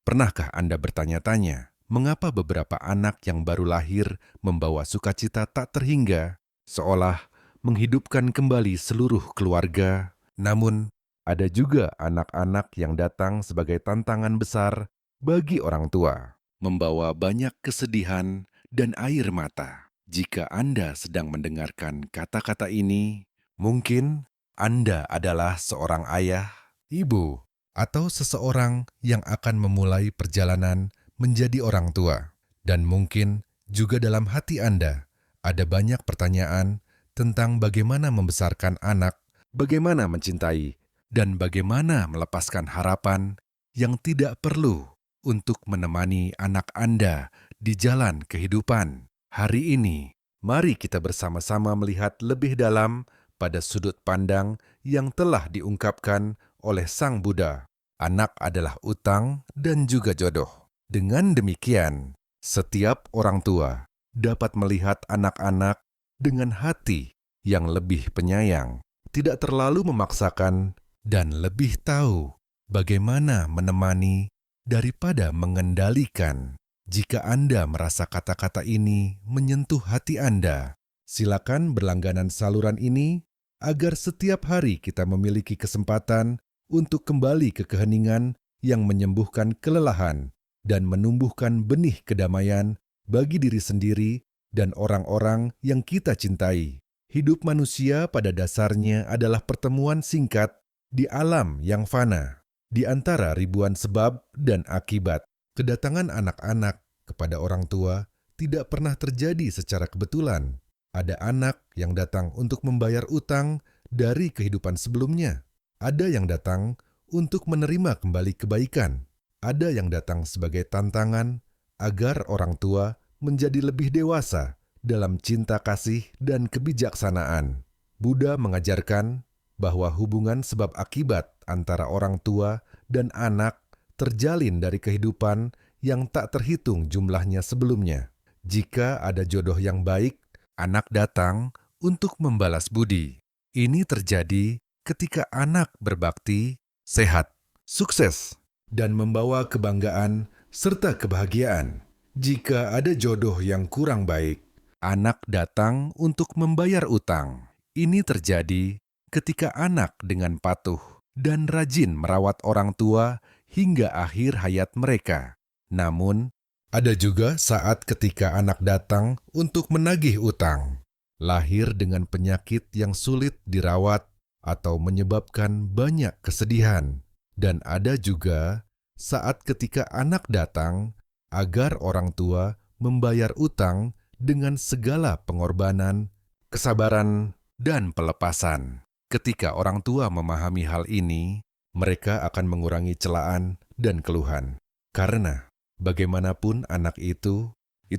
Pernahkah Anda bertanya-tanya, mengapa beberapa anak yang baru lahir membawa sukacita tak terhingga, seolah menghidupkan kembali seluruh keluarga? Namun, ada juga anak-anak yang datang sebagai tantangan besar bagi orang tua, membawa banyak kesedihan dan air mata. Jika Anda sedang mendengarkan kata-kata ini, mungkin Anda adalah seorang ayah, ibu, atau seseorang yang akan memulai perjalanan menjadi orang tua. Dan mungkin juga dalam hati Anda ada banyak pertanyaan tentang bagaimana membesarkan anak, bagaimana mencintai, dan bagaimana melepaskan harapan yang tidak perlu untuk menemani anak Anda di jalan kehidupan. Hari ini, mari kita bersama-sama melihat lebih dalam pada sudut pandang yang telah diungkapkan oleh Sang Buddha. Anak adalah utang dan juga jodoh. Dengan demikian, setiap orang tua dapat melihat anak-anak dengan hati yang lebih penyayang, tidak terlalu memaksakan, dan lebih tahu bagaimana menemani daripada mengendalikan. Jika Anda merasa kata-kata ini menyentuh hati Anda, silakan berlangganan saluran ini agar setiap hari kita memiliki kesempatan untuk kembali ke keheningan yang menyembuhkan kelelahan dan menumbuhkan benih kedamaian bagi diri sendiri dan orang-orang yang kita cintai. Hidup manusia pada dasarnya adalah pertemuan singkat di alam yang fana. Di antara ribuan sebab dan akibat, kedatangan anak-anak kepada orang tua tidak pernah terjadi secara kebetulan. Ada anak yang datang untuk membayar utang dari kehidupan sebelumnya. Ada yang datang untuk menerima kembali kebaikan. Ada yang datang sebagai tantangan agar orang tua menjadi lebih dewasa dalam cinta kasih dan kebijaksanaan. Buddha mengajarkan bahwa hubungan sebab akibat antara orang tua dan anak terjalin dari kehidupan yang tak terhitung jumlahnya sebelumnya. Jika ada jodoh yang baik, anak datang untuk membalas budi. Ini terjadi ketika anak berbakti, sehat, sukses, dan membawa kebanggaan serta kebahagiaan. Jika ada jodoh yang kurang baik, anak datang untuk membayar utang. Ini terjadi ketika anak dengan patuh dan rajin merawat orang tua hingga akhir hayat mereka. Namun, ada juga saat ketika anak datang untuk menagih utang, lahir dengan penyakit yang sulit dirawat atau menyebabkan banyak kesedihan. Dan ada juga saat ketika anak datang agar orang tua membayar utang dengan segala pengorbanan, kesabaran, dan pelepasan. Ketika orang tua memahami hal ini, mereka akan mengurangi celaan dan keluhan. Karena bagaimanapun anak itu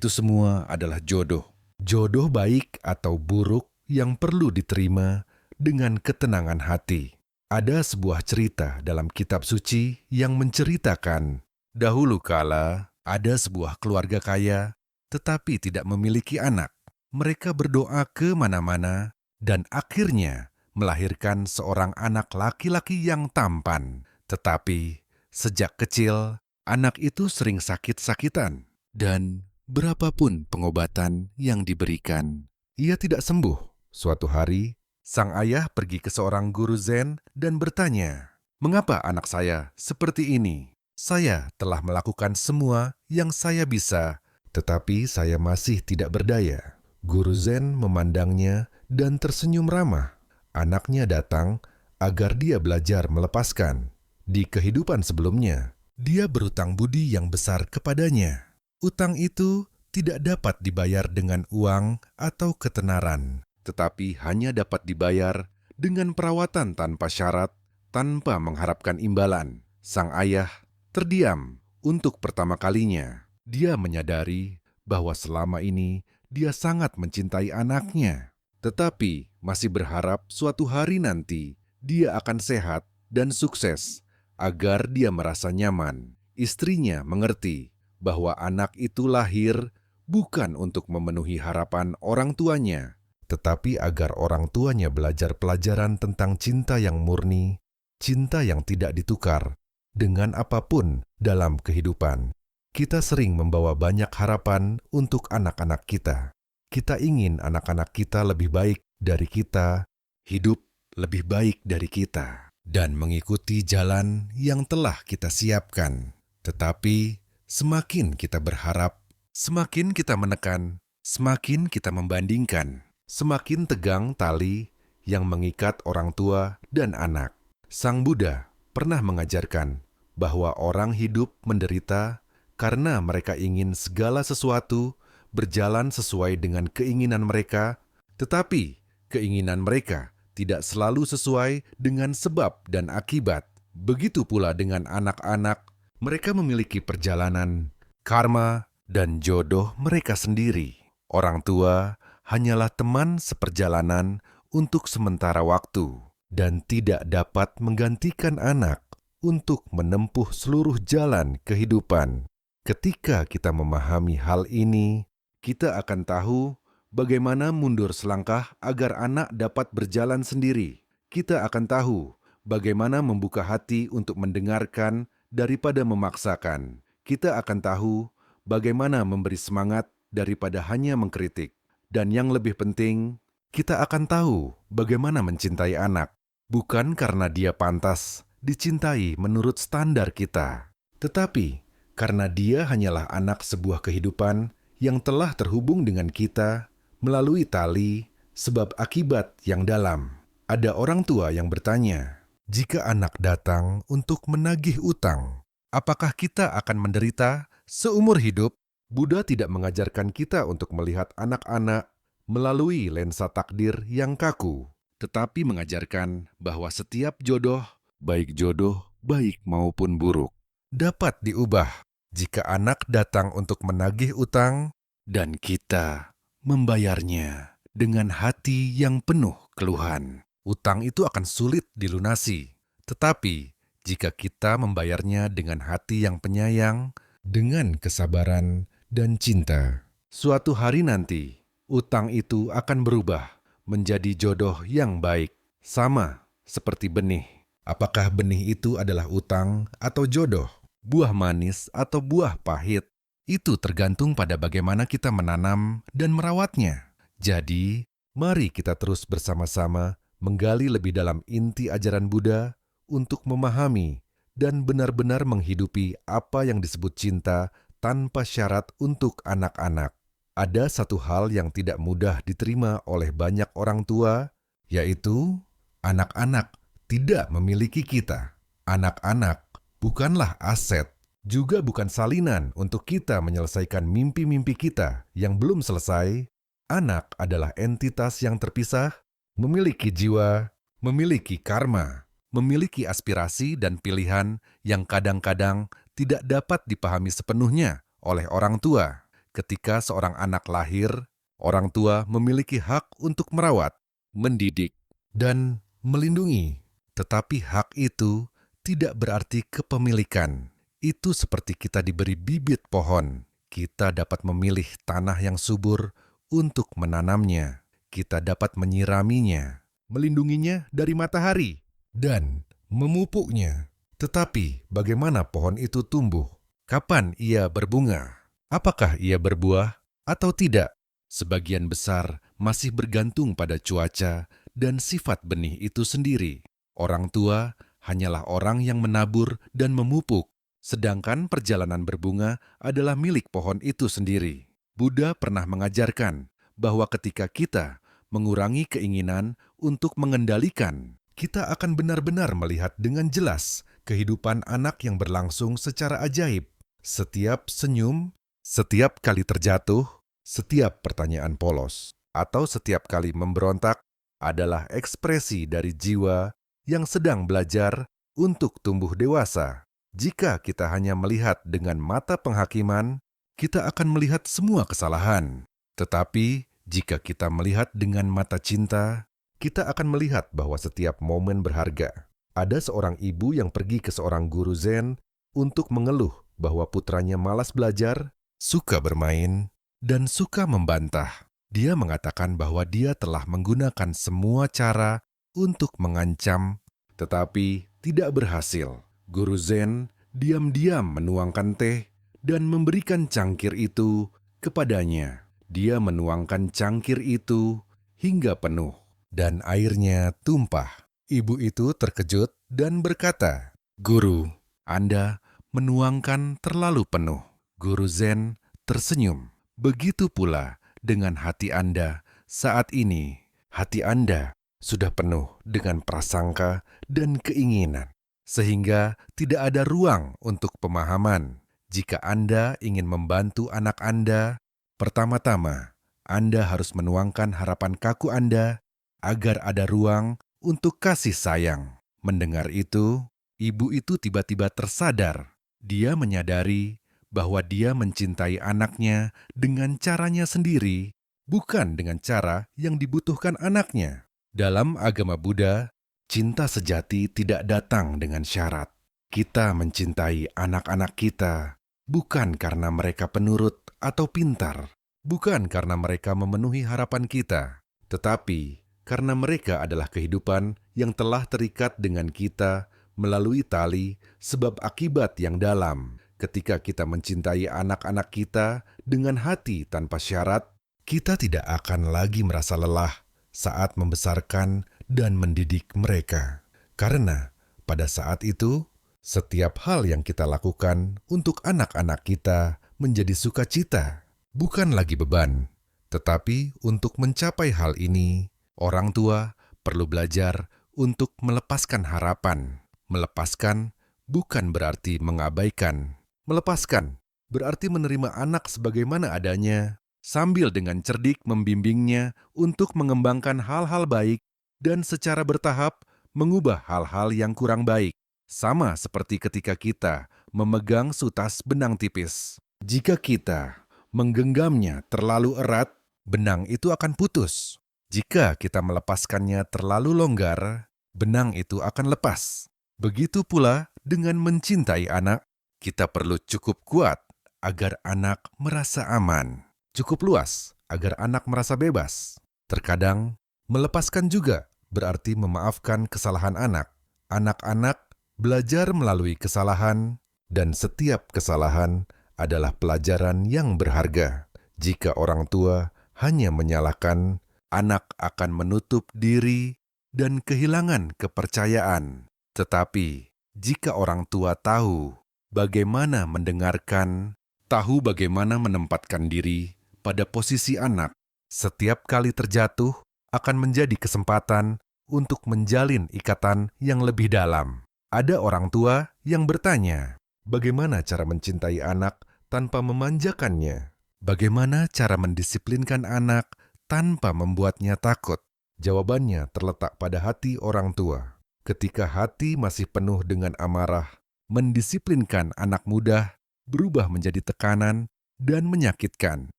semua adalah jodoh. Jodoh baik atau buruk yang perlu diterima dengan ketenangan hati. Ada sebuah cerita dalam kitab suci yang menceritakan, dahulu kala ada sebuah keluarga kaya tetapi tidak memiliki anak. Mereka berdoa ke mana-mana dan akhirnya melahirkan seorang anak laki-laki yang tampan. Tetapi sejak kecil, anak itu sering sakit-sakitan dan berapapun pengobatan yang diberikan, ia tidak sembuh. Suatu hari, sang ayah pergi ke seorang guru Zen dan bertanya, "Mengapa anak saya seperti ini? Saya telah melakukan semua yang saya bisa, tetapi saya masih tidak berdaya." Guru Zen memandangnya dan tersenyum ramah. Anaknya datang agar dia belajar melepaskan. Di kehidupan sebelumnya, dia berutang budi yang besar kepadanya. Utang itu tidak dapat dibayar dengan uang atau ketenaran, tetapi hanya dapat dibayar dengan perawatan tanpa syarat, tanpa mengharapkan imbalan. Sang ayah terdiam. Untuk pertama kalinya, dia menyadari bahwa selama ini dia sangat mencintai anaknya, tetapi masih berharap suatu hari nanti dia akan sehat dan sukses agar dia merasa nyaman. Istrinya mengerti bahwa anak itu lahir bukan untuk memenuhi harapan orang tuanya, tetapi agar orang tuanya belajar pelajaran tentang cinta yang murni, cinta yang tidak ditukar, dengan apapun dalam kehidupan. Kita sering membawa banyak harapan untuk anak-anak kita. Kita ingin anak-anak kita lebih baik dari kita, hidup lebih baik dari kita, dan mengikuti jalan yang telah kita siapkan. Tetapi semakin kita berharap, semakin kita menekan, semakin kita membandingkan, semakin tegang tali yang mengikat orang tua dan anak. Sang Buddha pernah mengajarkan bahwa orang hidup menderita karena mereka ingin segala sesuatu berjalan sesuai dengan keinginan mereka, tetapi keinginan mereka tidak selalu sesuai dengan sebab dan akibat. Begitu pula dengan anak-anak, mereka memiliki perjalanan, karma, dan jodoh mereka sendiri. Orang tua hanyalah teman seperjalanan untuk sementara waktu dan tidak dapat menggantikan anak untuk menempuh seluruh jalan kehidupan. Ketika kita memahami hal ini, kita akan tahu bagaimana mundur selangkah agar anak dapat berjalan sendiri. Kita akan tahu bagaimana membuka hati untuk mendengarkan daripada memaksakan. Kita akan tahu bagaimana memberi semangat daripada hanya mengkritik. Dan yang lebih penting, kita akan tahu bagaimana mencintai anak, bukan karena dia pantas dicintai menurut standar kita, tetapi karena dia hanyalah anak sebuah kehidupan yang telah terhubung dengan kita melalui tali sebab akibat yang dalam. Ada orang tua yang bertanya, jika anak datang untuk menagih utang, apakah kita akan menderita seumur hidup? Buddha tidak mengajarkan kita untuk melihat anak-anak melalui lensa takdir yang kaku, tetapi mengajarkan bahwa setiap jodoh baik maupun buruk, dapat diubah jika anak datang untuk menagih utang dan kita membayarnya dengan hati yang penuh keluhan. Utang itu akan sulit dilunasi, tetapi jika kita membayarnya dengan hati yang penyayang, dengan kesabaran dan cinta, suatu hari nanti, utang itu akan berubah menjadi jodoh yang baik, sama seperti benih. Apakah benih itu adalah utang atau jodoh, buah manis atau buah pahit? Itu tergantung pada bagaimana kita menanam dan merawatnya. Jadi, mari kita terus bersama-sama menggali lebih dalam inti ajaran Buddha untuk memahami dan benar-benar menghidupi apa yang disebut cinta tanpa syarat untuk anak-anak. Ada satu hal yang tidak mudah diterima oleh banyak orang tua, yaitu anak-anak tidak memiliki kita. Anak-anak bukanlah aset, juga bukan salinan untuk kita menyelesaikan mimpi-mimpi kita yang belum selesai. Anak adalah entitas yang terpisah, memiliki jiwa, memiliki karma, memiliki aspirasi dan pilihan yang kadang-kadang tidak dapat dipahami sepenuhnya oleh orang tua. Ketika seorang anak lahir, orang tua memiliki hak untuk merawat, mendidik, dan melindungi. Tetapi hak itu tidak berarti kepemilikan. Itu seperti kita diberi bibit pohon. Kita dapat memilih tanah yang subur untuk menanamnya. Kita dapat menyiraminya, melindunginya dari matahari, dan memupuknya. Tetapi bagaimana pohon itu tumbuh? Kapan ia berbunga? Apakah ia berbuah atau tidak? Sebagian besar masih bergantung pada cuaca dan sifat benih itu sendiri. Orang tua hanyalah orang yang menabur dan memupuk, sedangkan perjalanan berbunga adalah milik pohon itu sendiri. Buddha pernah mengajarkan bahwa ketika kita mengurangi keinginan untuk mengendalikan, kita akan benar-benar melihat dengan jelas kehidupan anak yang berlangsung secara ajaib. Setiap senyum, setiap kali terjatuh, setiap pertanyaan polos, atau setiap kali memberontak adalah ekspresi dari jiwa yang sedang belajar untuk tumbuh dewasa. Jika kita hanya melihat dengan mata penghakiman, kita akan melihat semua kesalahan. Tetapi jika kita melihat dengan mata cinta, kita akan melihat bahwa setiap momen berharga. Ada seorang ibu yang pergi ke seorang guru Zen untuk mengeluh bahwa putranya malas belajar, suka bermain, dan suka membantah. Dia mengatakan bahwa dia telah menggunakan semua cara untuk mengancam, tetapi tidak berhasil. Guru Zen diam-diam menuangkan teh dan memberikan cangkir itu kepadanya. Dia menuangkan cangkir itu hingga penuh, dan airnya tumpah. Ibu itu terkejut dan berkata, "Guru, Anda menuangkan terlalu penuh." Guru Zen tersenyum. Begitu pula dengan hati Anda saat ini. Hati Anda sudah penuh dengan prasangka dan keinginan, sehingga tidak ada ruang untuk pemahaman. Jika Anda ingin membantu anak Anda, pertama-tama Anda harus menuangkan harapan kaku Anda agar ada ruang untuk kasih sayang. Mendengar itu, ibu itu tiba-tiba tersadar. Dia menyadari bahwa dia mencintai anaknya dengan caranya sendiri, bukan dengan cara yang dibutuhkan anaknya. Dalam agama Buddha, cinta sejati tidak datang dengan syarat. Kita mencintai anak-anak kita bukan karena mereka penurut atau pintar, bukan karena mereka memenuhi harapan kita, tetapi karena mereka adalah kehidupan yang telah terikat dengan kita melalui tali sebab akibat yang dalam. Ketika kita mencintai anak-anak kita dengan hati tanpa syarat, kita tidak akan lagi merasa lelah saat membesarkan dan mendidik mereka. Karena pada saat itu, setiap hal yang kita lakukan untuk anak-anak kita menjadi sukacita, bukan lagi beban. Tetapi untuk mencapai hal ini, orang tua perlu belajar untuk melepaskan harapan. Melepaskan bukan berarti mengabaikan. Melepaskan berarti menerima anak sebagaimana adanya, sambil dengan cerdik membimbingnya untuk mengembangkan hal-hal baik dan secara bertahap mengubah hal-hal yang kurang baik. Sama seperti ketika kita memegang sutas benang tipis. Jika kita menggenggamnya terlalu erat, benang itu akan putus. Jika kita melepaskannya terlalu longgar, benang itu akan lepas. Begitu pula dengan mencintai anak. Kita perlu cukup kuat agar anak merasa aman, cukup luas agar anak merasa bebas. Terkadang, melepaskan juga berarti memaafkan kesalahan anak. Anak-anak belajar melalui kesalahan, dan setiap kesalahan adalah pelajaran yang berharga. Jika orang tua hanya menyalahkan, anak akan menutup diri dan kehilangan kepercayaan. Tetapi, jika orang tua tahu bagaimana mendengarkan, tahu bagaimana menempatkan diri pada posisi anak, setiap kali terjatuh akan menjadi kesempatan untuk menjalin ikatan yang lebih dalam. Ada orang tua yang bertanya, bagaimana cara mencintai anak tanpa memanjakannya? Bagaimana cara mendisiplinkan anak tanpa membuatnya takut? Jawabannya terletak pada hati orang tua. Ketika hati masih penuh dengan amarah, mendisiplinkan anak mudah berubah menjadi tekanan dan menyakitkan.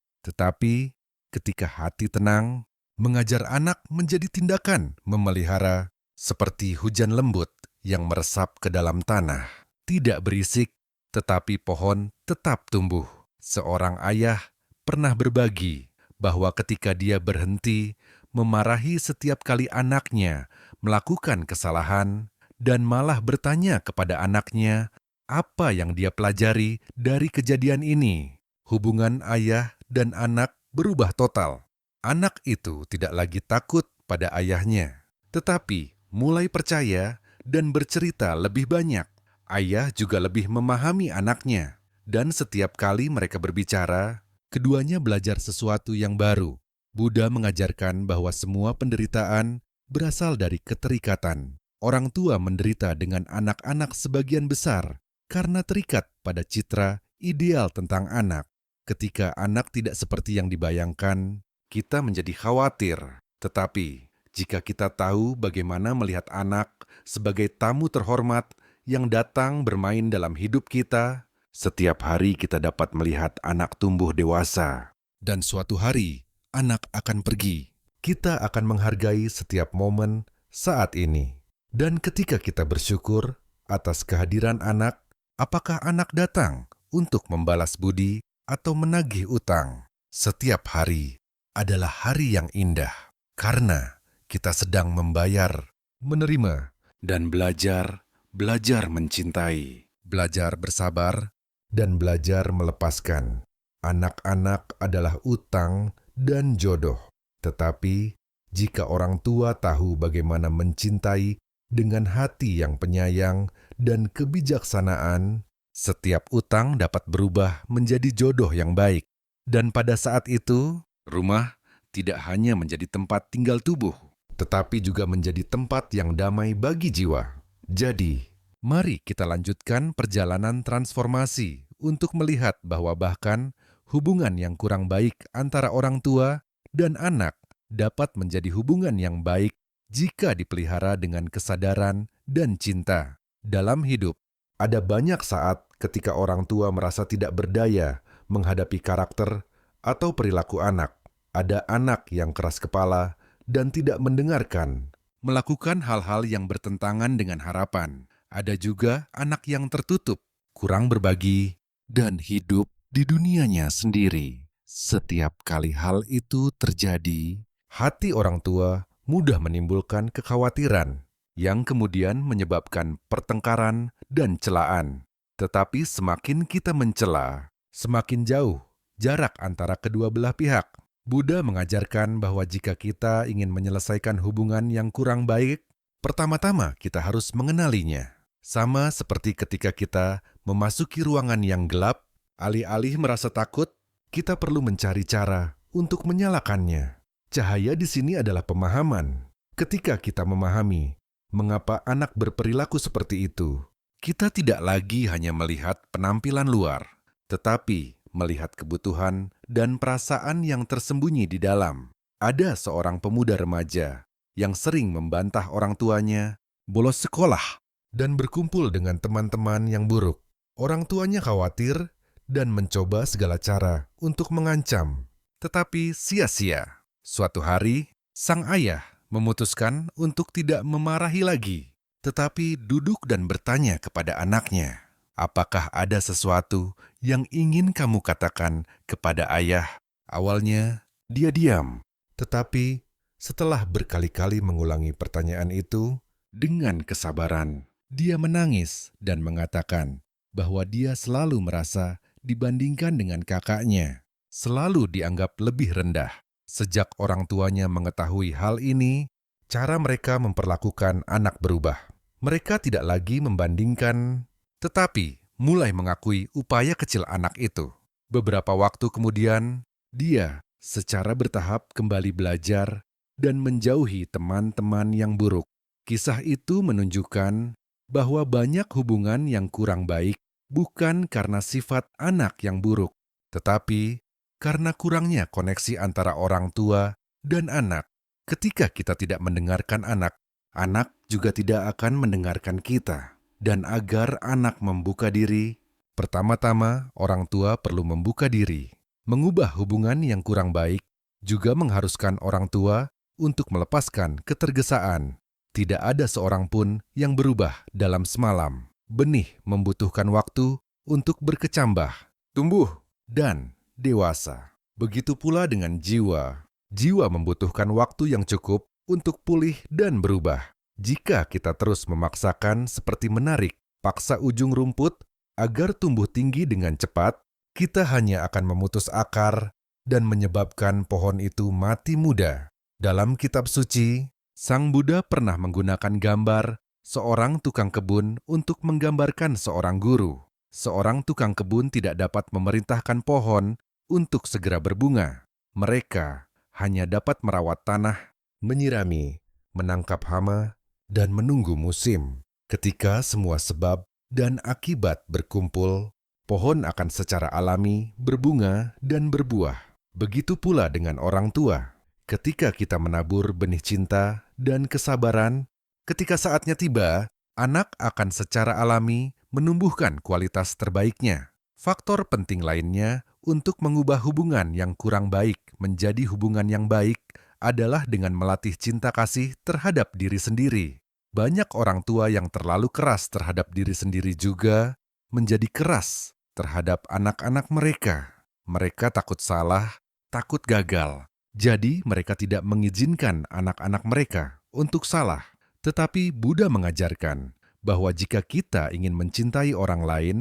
Tetapi ketika hati tenang, mengajar anak menjadi tindakan memelihara seperti hujan lembut yang meresap ke dalam tanah. Tidak berisik, tetapi pohon tetap tumbuh. Seorang ayah pernah berbagi bahwa ketika dia berhenti memarahi setiap kali anaknya melakukan kesalahan, dan malah bertanya kepada anaknya apa yang dia pelajari dari kejadian ini, hubungan ayah dan anak berubah total. Anak itu tidak lagi takut pada ayahnya, tetapi mulai percaya dan bercerita lebih banyak. Ayah juga lebih memahami anaknya, dan setiap kali mereka berbicara, keduanya belajar sesuatu yang baru. Buddha mengajarkan bahwa semua penderitaan berasal dari keterikatan. Orang tua menderita dengan anak-anak sebagian besar karena terikat pada citra ideal tentang anak. Ketika anak tidak seperti yang dibayangkan, kita menjadi khawatir. Tetapi, jika kita tahu bagaimana melihat anak sebagai tamu terhormat yang datang bermain dalam hidup kita, setiap hari kita dapat melihat anak tumbuh dewasa. Dan suatu hari, anak akan pergi. Kita akan menghargai setiap momen saat ini. Dan ketika kita bersyukur atas kehadiran anak, apakah anak datang untuk membalas budi atau menagih utang? Setiap hari adalah hari yang indah, karena kita sedang membayar, menerima, dan belajar belajar mencintai, belajar bersabar, dan belajar melepaskan. Anak-anak adalah utang dan jodoh. Tetapi, jika orang tua tahu bagaimana mencintai dengan hati yang penyayang dan kebijaksanaan, setiap utang dapat berubah menjadi jodoh yang baik. Dan pada saat itu, rumah tidak hanya menjadi tempat tinggal tubuh, tetapi juga menjadi tempat yang damai bagi jiwa. Jadi, mari kita lanjutkan perjalanan transformasi untuk melihat bahwa bahkan hubungan yang kurang baik antara orang tua dan anak dapat menjadi hubungan yang baik jika dipelihara dengan kesadaran dan cinta. Dalam hidup, ada banyak saat ketika orang tua merasa tidak berdaya menghadapi karakter atau perilaku anak. Ada anak yang keras kepala dan tidak mendengarkan, melakukan hal-hal yang bertentangan dengan harapan. Ada juga anak yang tertutup, kurang berbagi, dan hidup di dunianya sendiri. Setiap kali hal itu terjadi, hati orang tua mudah menimbulkan kekhawatiran yang kemudian menyebabkan pertengkaran dan celaan. Tetapi semakin kita mencela, semakin jauh jarak antara kedua belah pihak. Buddha mengajarkan bahwa jika kita ingin menyelesaikan hubungan yang kurang baik, pertama-tama kita harus mengenalinya. Sama seperti ketika kita memasuki ruangan yang gelap, alih-alih merasa takut, kita perlu mencari cara untuk menyalakannya. Cahaya di sini adalah pemahaman. Ketika kita memahami mengapa anak berperilaku seperti itu, kita tidak lagi hanya melihat penampilan luar, tetapi melihat kebutuhan dan perasaan yang tersembunyi di dalam. Ada seorang pemuda remaja yang sering membantah orang tuanya, bolos sekolah, dan berkumpul dengan teman-teman yang buruk. Orang tuanya khawatir dan mencoba segala cara untuk mengancam, tetapi sia-sia. Suatu hari, sang ayah memutuskan untuk tidak memarahi lagi, tetapi duduk dan bertanya kepada anaknya, "Apakah ada sesuatu yang ingin kamu katakan kepada ayah?" Awalnya, dia diam. Tetapi, setelah berkali-kali mengulangi pertanyaan itu, dengan kesabaran, dia menangis dan mengatakan bahwa dia selalu merasa dibandingkan dengan kakaknya, selalu dianggap lebih rendah. Sejak orang tuanya mengetahui hal ini, cara mereka memperlakukan anak berubah. Mereka tidak lagi membandingkan, tetapi mulai mengakui upaya kecil anak itu. Beberapa waktu kemudian, dia secara bertahap kembali belajar dan menjauhi teman-teman yang buruk. Kisah itu menunjukkan bahwa banyak hubungan yang kurang baik bukan karena sifat anak yang buruk, tetapi karena kurangnya koneksi antara orang tua dan anak. Ketika kita tidak mendengarkan anak, anak juga tidak akan mendengarkan kita. Dan agar anak membuka diri, pertama-tama orang tua perlu membuka diri. Mengubah hubungan yang kurang baik juga mengharuskan orang tua untuk melepaskan ketergesaan. Tidak ada seorang pun yang berubah dalam semalam. Benih membutuhkan waktu untuk berkecambah, tumbuh, dan dewasa. Begitu pula dengan jiwa. Jiwa membutuhkan waktu yang cukup untuk pulih dan berubah. Jika kita terus memaksakan seperti menarik paksa ujung rumput agar tumbuh tinggi dengan cepat, kita hanya akan memutus akar dan menyebabkan pohon itu mati muda. Dalam kitab suci, Sang Buddha pernah menggunakan gambar seorang tukang kebun untuk menggambarkan seorang guru. Seorang tukang kebun tidak dapat memerintahkan pohon untuk segera berbunga. Mereka hanya dapat merawat tanah, menyirami, menangkap hama, dan menunggu musim. Ketika semua sebab dan akibat berkumpul, pohon akan secara alami berbunga dan berbuah. Begitu pula dengan orang tua. Ketika kita menabur benih cinta dan kesabaran, ketika saatnya tiba, anak akan secara alami menumbuhkan kualitas terbaiknya. Faktor penting lainnya untuk mengubah hubungan yang kurang baik menjadi hubungan yang baik adalah dengan melatih cinta kasih terhadap diri sendiri. Banyak orang tua yang terlalu keras terhadap diri sendiri juga menjadi keras terhadap anak-anak mereka. Mereka takut salah, takut gagal. Jadi mereka tidak mengizinkan anak-anak mereka untuk salah. Tetapi Buddha mengajarkan bahwa jika kita ingin mencintai orang lain,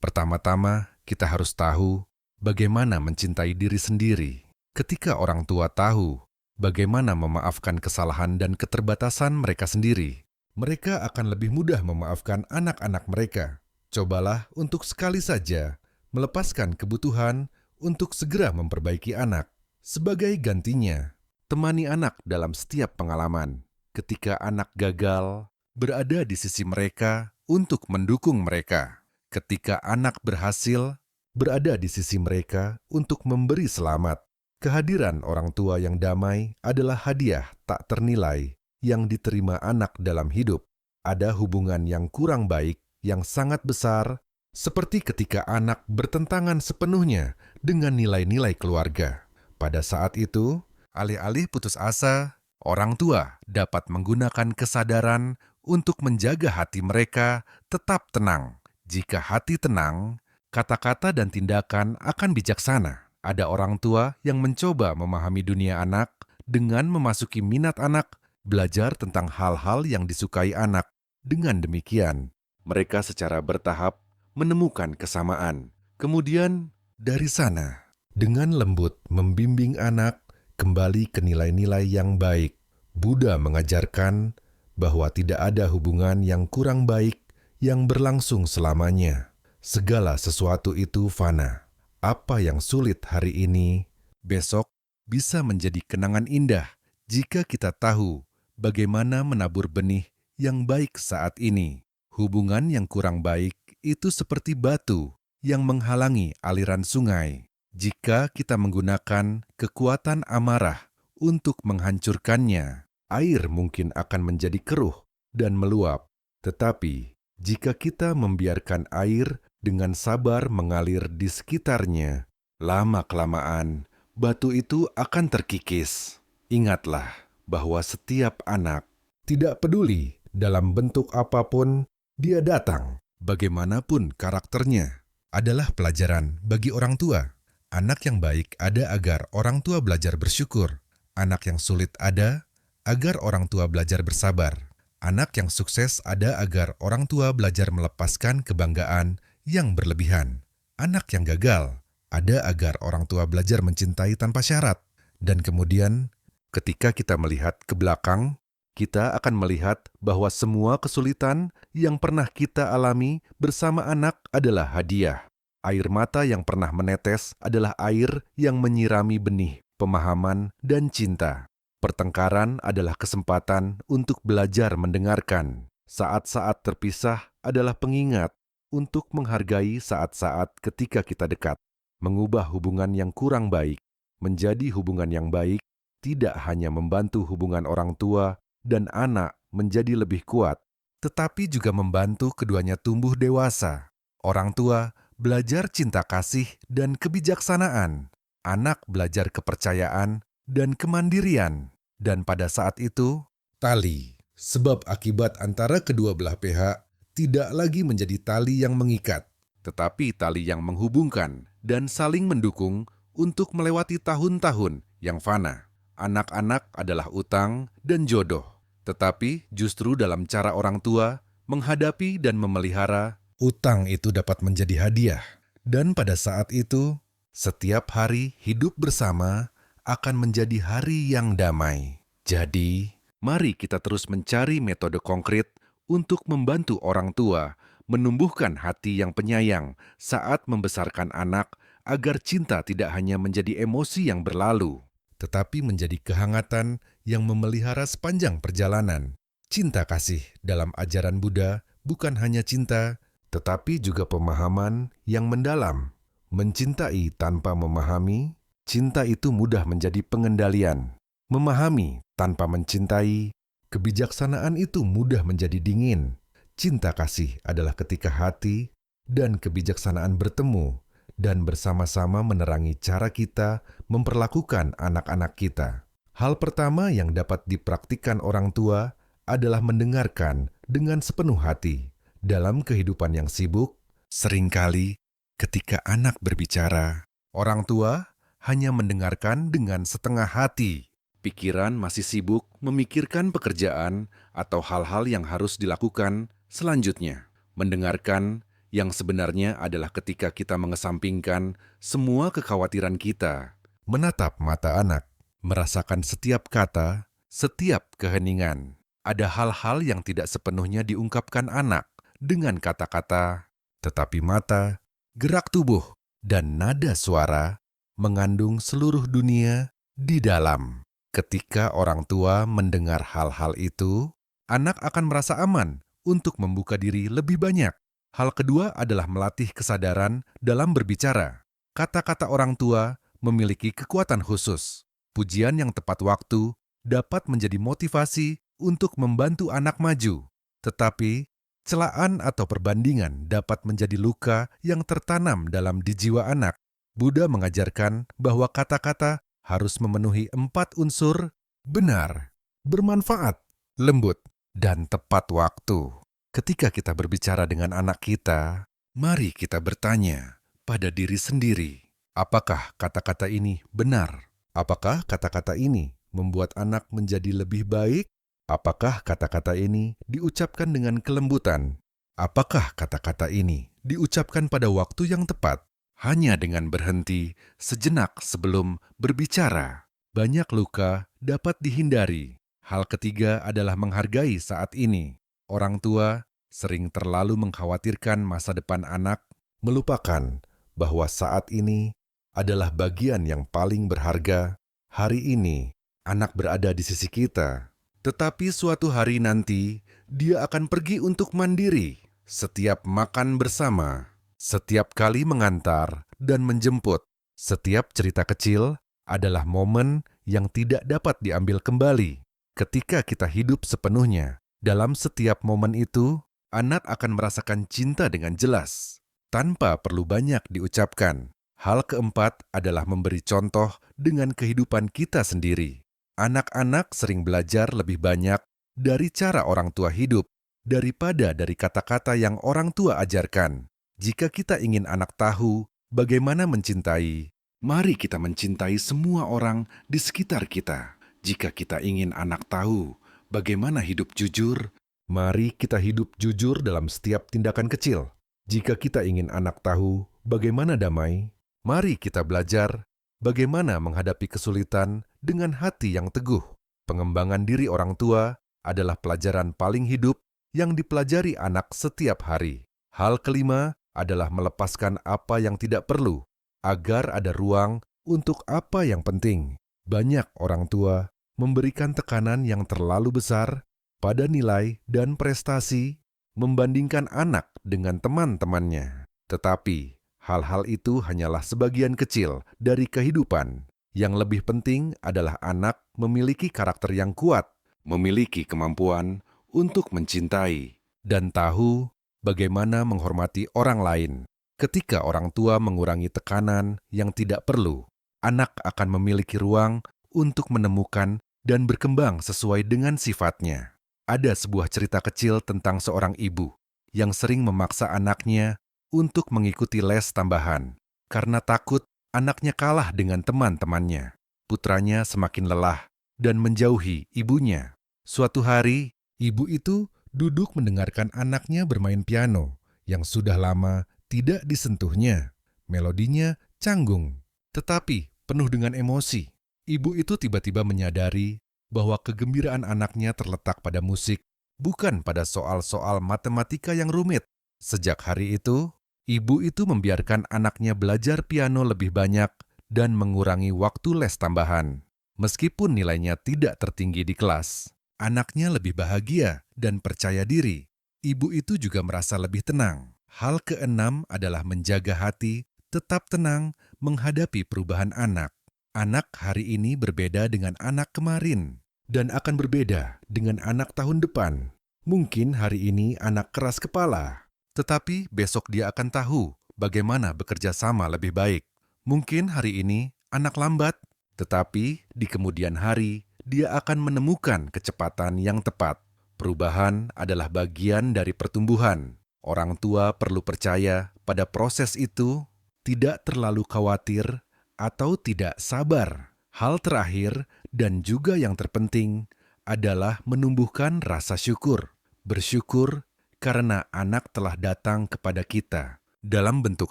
pertama-tama kita harus tahu bagaimana mencintai diri sendiri. Ketika orang tua tahu bagaimana memaafkan kesalahan dan keterbatasan mereka sendiri, mereka akan lebih mudah memaafkan anak-anak mereka. Cobalah untuk sekali saja melepaskan kebutuhan untuk segera memperbaiki anak. Sebagai gantinya, temani anak dalam setiap pengalaman. Ketika anak gagal, berada di sisi mereka untuk mendukung mereka. Ketika anak berhasil, berada di sisi mereka untuk memberi selamat. Kehadiran orang tua yang damai adalah hadiah tak ternilai yang diterima anak dalam hidup. Ada hubungan yang kurang baik, yang sangat besar, seperti ketika anak bertentangan sepenuhnya dengan nilai-nilai keluarga. Pada saat itu, alih-alih putus asa, orang tua dapat menggunakan kesadaran untuk menjaga hati mereka tetap tenang. Jika hati tenang, kata-kata dan tindakan akan bijaksana. Ada orang tua yang mencoba memahami dunia anak dengan memasuki minat anak, belajar tentang hal-hal yang disukai anak. Dengan demikian, mereka secara bertahap menemukan kesamaan. Kemudian, dari sana, dengan lembut membimbing anak kembali ke nilai-nilai yang baik. Buddha mengajarkan bahwa tidak ada hubungan yang kurang baik yang berlangsung selamanya. Segala sesuatu itu fana. Apa yang sulit hari ini, besok bisa menjadi kenangan indah jika kita tahu bagaimana menabur benih yang baik saat ini. Hubungan yang kurang baik itu seperti batu yang menghalangi aliran sungai. Jika kita menggunakan kekuatan amarah untuk menghancurkannya, air mungkin akan menjadi keruh dan meluap. Tetapi, jika kita membiarkan air dengan sabar mengalir di sekitarnya, lama-kelamaan batu itu akan terkikis. Ingatlah bahwa setiap anak, tidak peduli dalam bentuk apapun dia datang, bagaimanapun karakternya, adalah pelajaran bagi orang tua. Anak yang baik ada agar orang tua belajar bersyukur. Anak yang sulit ada agar orang tua belajar bersabar. Anak yang sukses ada agar orang tua belajar melepaskan kebanggaan yang berlebihan. Anak yang gagal ada agar orang tua belajar mencintai tanpa syarat. Dan kemudian, ketika kita melihat ke belakang, kita akan melihat bahwa semua kesulitan yang pernah kita alami bersama anak adalah hadiah. Air mata yang pernah menetes adalah air yang menyirami benih, pemahaman, dan cinta. Pertengkaran adalah kesempatan untuk belajar mendengarkan. Saat-saat terpisah adalah pengingat untuk menghargai saat-saat ketika kita dekat. Mengubah hubungan yang kurang baik menjadi hubungan yang baik tidak hanya membantu hubungan orang tua dan anak menjadi lebih kuat, tetapi juga membantu keduanya tumbuh dewasa. Orang tua belajar cinta kasih dan kebijaksanaan. Anak belajar kepercayaan dan kemandirian. Dan pada saat itu, tali, sebab akibat antara kedua belah pihak, tidak lagi menjadi tali yang mengikat, tetapi tali yang menghubungkan dan saling mendukung untuk melewati tahun-tahun yang fana. Anak-anak adalah utang dan jodoh, tetapi justru dalam cara orang tua menghadapi dan memelihara, utang itu dapat menjadi hadiah. Dan pada saat itu, setiap hari hidup bersama akan menjadi hari yang damai. Jadi, mari kita terus mencari metode konkret untuk membantu orang tua menumbuhkan hati yang penyayang saat membesarkan anak agar cinta tidak hanya menjadi emosi yang berlalu, tetapi menjadi kehangatan yang memelihara sepanjang perjalanan. Cinta kasih dalam ajaran Buddha bukan hanya cinta, tetapi juga pemahaman yang mendalam. Mencintai tanpa memahami, cinta itu mudah menjadi pengendalian. Memahami tanpa mencintai, kebijaksanaan itu mudah menjadi dingin. Cinta kasih adalah ketika hati dan kebijaksanaan bertemu dan bersama-sama menerangi cara kita memperlakukan anak-anak kita. Hal pertama yang dapat dipraktikkan orang tua adalah mendengarkan dengan sepenuh hati. Dalam kehidupan yang sibuk, seringkali ketika anak berbicara, orang tua hanya mendengarkan dengan setengah hati. Pikiran masih sibuk memikirkan pekerjaan atau hal-hal yang harus dilakukan Selanjutnya, mendengarkan yang sebenarnya adalah ketika kita mengesampingkan semua kekhawatiran kita, menatap mata anak, merasakan setiap kata, setiap keheningan. Ada hal-hal yang tidak sepenuhnya diungkapkan anak dengan kata-kata, tetapi mata, gerak tubuh, dan nada suara mengandung seluruh dunia di dalam. Ketika orang tua mendengar hal-hal itu, anak akan merasa aman untuk membuka diri lebih banyak. Hal kedua adalah melatih kesadaran dalam berbicara. Kata-kata orang tua memiliki kekuatan khusus. Pujian yang tepat waktu dapat menjadi motivasi untuk membantu anak maju. Tetapi, celaan atau perbandingan dapat menjadi luka yang tertanam dalam di jiwa anak. Buddha mengajarkan bahwa kata-kata harus memenuhi 4 unsur: benar, bermanfaat, lembut, dan tepat waktu. Ketika kita berbicara dengan anak kita, mari kita bertanya pada diri sendiri, apakah kata-kata ini benar? Apakah kata-kata ini membuat anak menjadi lebih baik? Apakah kata-kata ini diucapkan dengan kelembutan? Apakah kata-kata ini diucapkan pada waktu yang tepat? Hanya dengan berhenti sejenak sebelum berbicara, banyak luka dapat dihindari. Hal ketiga adalah menghargai saat ini. Orang tua sering terlalu mengkhawatirkan masa depan anak, melupakan bahwa saat ini adalah bagian yang paling berharga. Hari ini, anak berada di sisi kita. Tetapi suatu hari nanti, dia akan pergi untuk mandiri. Setiap makan bersama, setiap kali mengantar dan menjemput, setiap cerita kecil adalah momen yang tidak dapat diambil kembali. Ketika kita hidup sepenuhnya dalam setiap momen itu, anak akan merasakan cinta dengan jelas, tanpa perlu banyak diucapkan. Hal keempat adalah memberi contoh dengan kehidupan kita sendiri. Anak-anak sering belajar lebih banyak dari cara orang tua hidup daripada dari kata-kata yang orang tua ajarkan. Jika kita ingin anak tahu bagaimana mencintai, mari kita mencintai semua orang di sekitar kita. Jika kita ingin anak tahu bagaimana hidup jujur, mari kita hidup jujur dalam setiap tindakan kecil. Jika kita ingin anak tahu bagaimana damai, mari kita belajar bagaimana menghadapi kesulitan dengan hati yang teguh. Pengembangan diri orang tua adalah pelajaran paling hidup yang dipelajari anak setiap hari. Hal kelima adalah melepaskan apa yang tidak perlu, agar ada ruang untuk apa yang penting. Banyak orang tua memberikan tekanan yang terlalu besar pada nilai dan prestasi membandingkan anak dengan teman-temannya. Tetapi, hal-hal itu hanyalah sebagian kecil dari kehidupan. Yang lebih penting adalah anak memiliki karakter yang kuat, memiliki kemampuan untuk mencintai, dan tahu bagaimana menghormati orang lain. Ketika orang tua mengurangi tekanan yang tidak perlu, anak akan memiliki ruang untuk menemukan dan berkembang sesuai dengan sifatnya. Ada sebuah cerita kecil tentang seorang ibu yang sering memaksa anaknya untuk mengikuti les tambahan karena takut anaknya kalah dengan teman-temannya. Putranya semakin lelah dan menjauhi ibunya. Suatu hari, ibu itu duduk mendengarkan anaknya bermain piano yang sudah lama tidak disentuhnya. Melodinya canggung, tetapi penuh dengan emosi. Ibu itu tiba-tiba menyadari bahwa kegembiraan anaknya terletak pada musik, bukan pada soal-soal matematika yang rumit. Sejak hari itu, ibu itu membiarkan anaknya belajar piano lebih banyak dan mengurangi waktu les tambahan. Meskipun nilainya tidak tertinggi di kelas, anaknya lebih bahagia dan percaya diri. Ibu itu juga merasa lebih tenang. Hal keenam adalah menjaga hati tetap tenang menghadapi perubahan anak. Anak hari ini berbeda dengan anak kemarin dan akan berbeda dengan anak tahun depan. Mungkin hari ini anak keras kepala, tetapi besok dia akan tahu bagaimana bekerja sama lebih baik. Mungkin hari ini anak lambat, tetapi di kemudian hari dia akan menemukan kecepatan yang tepat. Perubahan adalah bagian dari pertumbuhan. Orang tua perlu percaya pada proses itu, tidak terlalu khawatir atau tidak sabar. Hal terakhir dan juga yang terpenting adalah menumbuhkan rasa syukur. Bersyukur karena anak telah datang kepada kita dalam bentuk